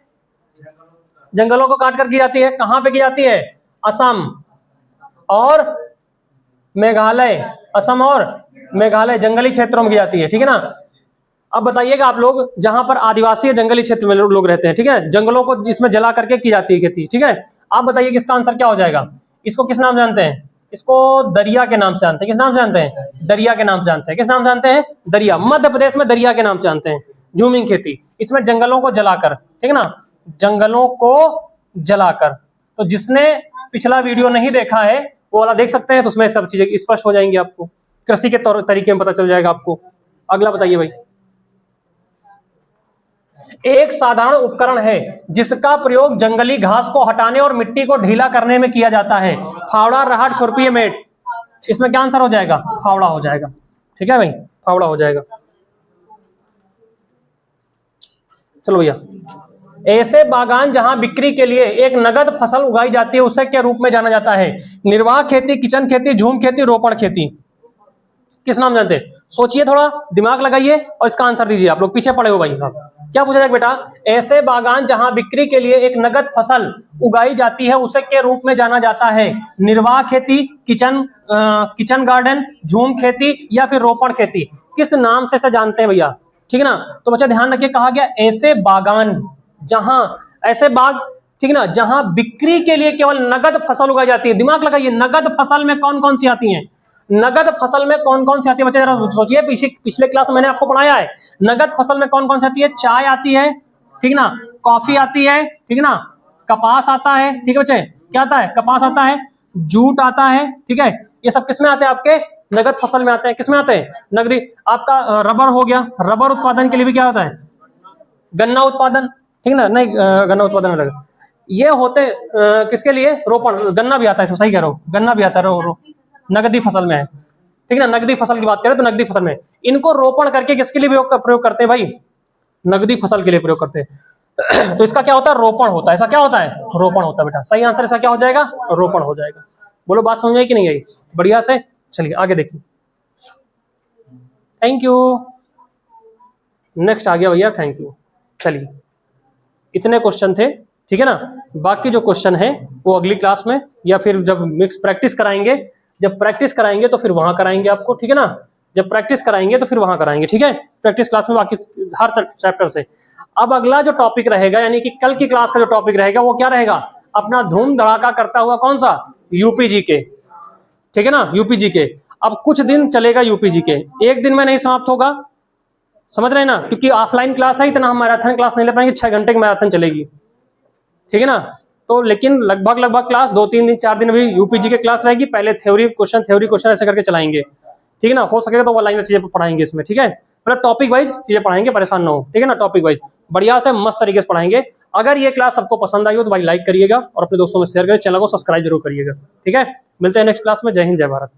जंगलों को काट कर की जाती है। कहां पे की जाती है, असम और मेघालय, असम और मेघालय जंगली क्षेत्रों में की जाती है, ठीक है ना। अब बताइएगा आप लोग, जहां पर आदिवासी जंगली क्षेत्र में लोग रहते हैं, ठीक है, जंगलों को इसमें जला करके की जाती है खेती, ठीक है। आप बताइए किसका आंसर क्या हो जाएगा। इसको किस नाम जानते हैं, इसको दरिया के नाम से जानते हैं। किस नाम से जानते हैं, दरिया के नाम से जानते हैं। किस नाम जानते हैं, दरिया। मध्य प्रदेश में दरिया के नाम से जानते हैं झूमिंग खेती। इसमें जंगलों को जलाकर, ठीक है ना, जंगलों को जलाकर। तो जिसने पिछला वीडियो नहीं देखा है वो वाला देख सकते हैं, तो उसमें सब चीजें स्पष्ट हो जाएंगी आपको, कृषि के तरीके में पता चल जाएगा आपको। अगला बताइए भाई, एक साधारण उपकरण है जिसका प्रयोग जंगली घास को हटाने और मिट्टी को ढीला करने में किया जाता है। फावड़ा, राहट, खुरपी, मेट। इसमें क्या आंसर हो जाएगा, फावड़ा हो जाएगा, ठीक है भाई, फावड़ा हो जाएगा। चलो भैया, ऐसे बागान जहां बिक्री के लिए एक नगद फसल उगाई जाती है उसे क्या रूप में जाना जाता है। निर्वाह खेती, किचन खेती, झूम खेती, रोपण खेती। किस नाम जानते हैं, सोचिए, थोड़ा दिमाग लगाइए और इसका आंसर दीजिए। आप लोग पीछे पड़े हो भाई साहब, क्या पूछा जाएगा बेटा, ऐसे बागान जहां बिक्री के लिए एक नगद फसल उगाई जाती है उसे क्या रूप में जाना जाता है। निर्वाह खेती, किचन गार्डन, झूम खेती या फिर रोपण खेती। किस नाम से जानते हैं भैया, ठीक है ना। तो बच्चा ध्यान रखिए, कहा गया ऐसे बागान जहां, ऐसे बाग, ठीक है ना, जहां बिक्री के लिए केवल नगद फसल उगाई जाती है। दिमाग लगाइए, नगद फसल में कौन कौन सी आती हैं, नगद फसल में कौन कौन सी आती है बच्चे, जरा सोचिए। पिछले क्लास में मैंने आपको पढ़ाया है, नगद फसल में कौन कौन सी आती है। चाय आती है, ठीक है ना, कॉफी आती है, ठीक है ना, कपास आता है, ठीक है बच्चे, क्या आता है, कपास आता है, जूट आता है, ठीक है। ये सब किसमें आते हैं आपके नगद फसल में आते हैं। किसमें आते हैं? नगदी। आपका रबर हो गया, रबर उत्पादन के लिए भी क्या होता है? गन्ना उत्पादन, ठीक ना? नहीं, गन्ना उत्पादन अलग। ये होते किसके लिए? रोपण। गन्ना भी आता है इसमें, सही कह रहा हूँ, गन्ना भी आता है, नगदी फसल में है, ठीक ना? नगदी फसल की बात करें तो नगदी फसल में इनको रोपण करके किसके लिए प्रयोग करते हैं भाई? नगदी फसल के लिए प्रयोग करते हैं। तो इसका क्या होता है? रोपण होता है। ऐसा क्या होता है? रोपण होता है बेटा। सही आंसर इसका क्या हो जाएगा? रोपण हो जाएगा। बोलो बात समझ आई कि नहीं आई? बढ़िया से। चलिए आगे देखिए। Thank you. नेक्स्ट आ गया भैया, थैंक यू। चलिए, इतने क्वेश्चन थे, ठीक है ना? बाकी जो क्वेश्चन है वो अगली क्लास में, या फिर जब मिक्स प्रैक्टिस कराएंगे, जब प्रैक्टिस कराएंगे तो फिर वहां कराएंगे आपको, ठीक है ना? जब प्रैक्टिस कराएंगे तो फिर वहां कराएंगे, ठीक है? प्रैक्टिस क्लास में बाकी हर चैप्टर से। अब अगला जो टॉपिक रहेगा, यानी कि कल की क्लास का जो टॉपिक रहेगा वो क्या रहेगा? अपना धूम धड़ाका करता हुआ कौन सा? यूपीजी के, ठीक है ना? यूपीजी के। अब कुछ दिन चलेगा यूपीजी के, एक दिन में नहीं समाप्त होगा, समझ रहे हैं ना? क्योंकि ऑफलाइन क्लास है, इतना हम मैराथन क्लास नहीं ले पाएंगे, 6 घंटे की मैराथन चलेगी, ठीक है ना? तो लेकिन लगभग क्लास 2-3 दिन 4 दिन अभी यूपीजी के क्लास रहेगी। पहले थ्योरी क्वेश्चन ऐसे करके चलाएंगे, ठीक है ना? हो सकेगा तो ऑनलाइन में चीजें पढ़ाएंगे इसमें, ठीक है? मतलब टॉपिक वाइज चीजें पढ़ाएंगे, परेशान ना हो, ठीक है ना? टॉपिक वाइज बढ़िया से मस्त तरीके से पढ़ाएंगे। अगर ये क्लास सबको पसंद आई हो तो भाई लाइक करिएगा और अपने दोस्तों में शेयर करिए, चैनल को सब्सक्राइब जरूर करिएगा, ठीक है? मिलते हैं नेक्स्ट क्लास में। जय हिंद, जय भारत।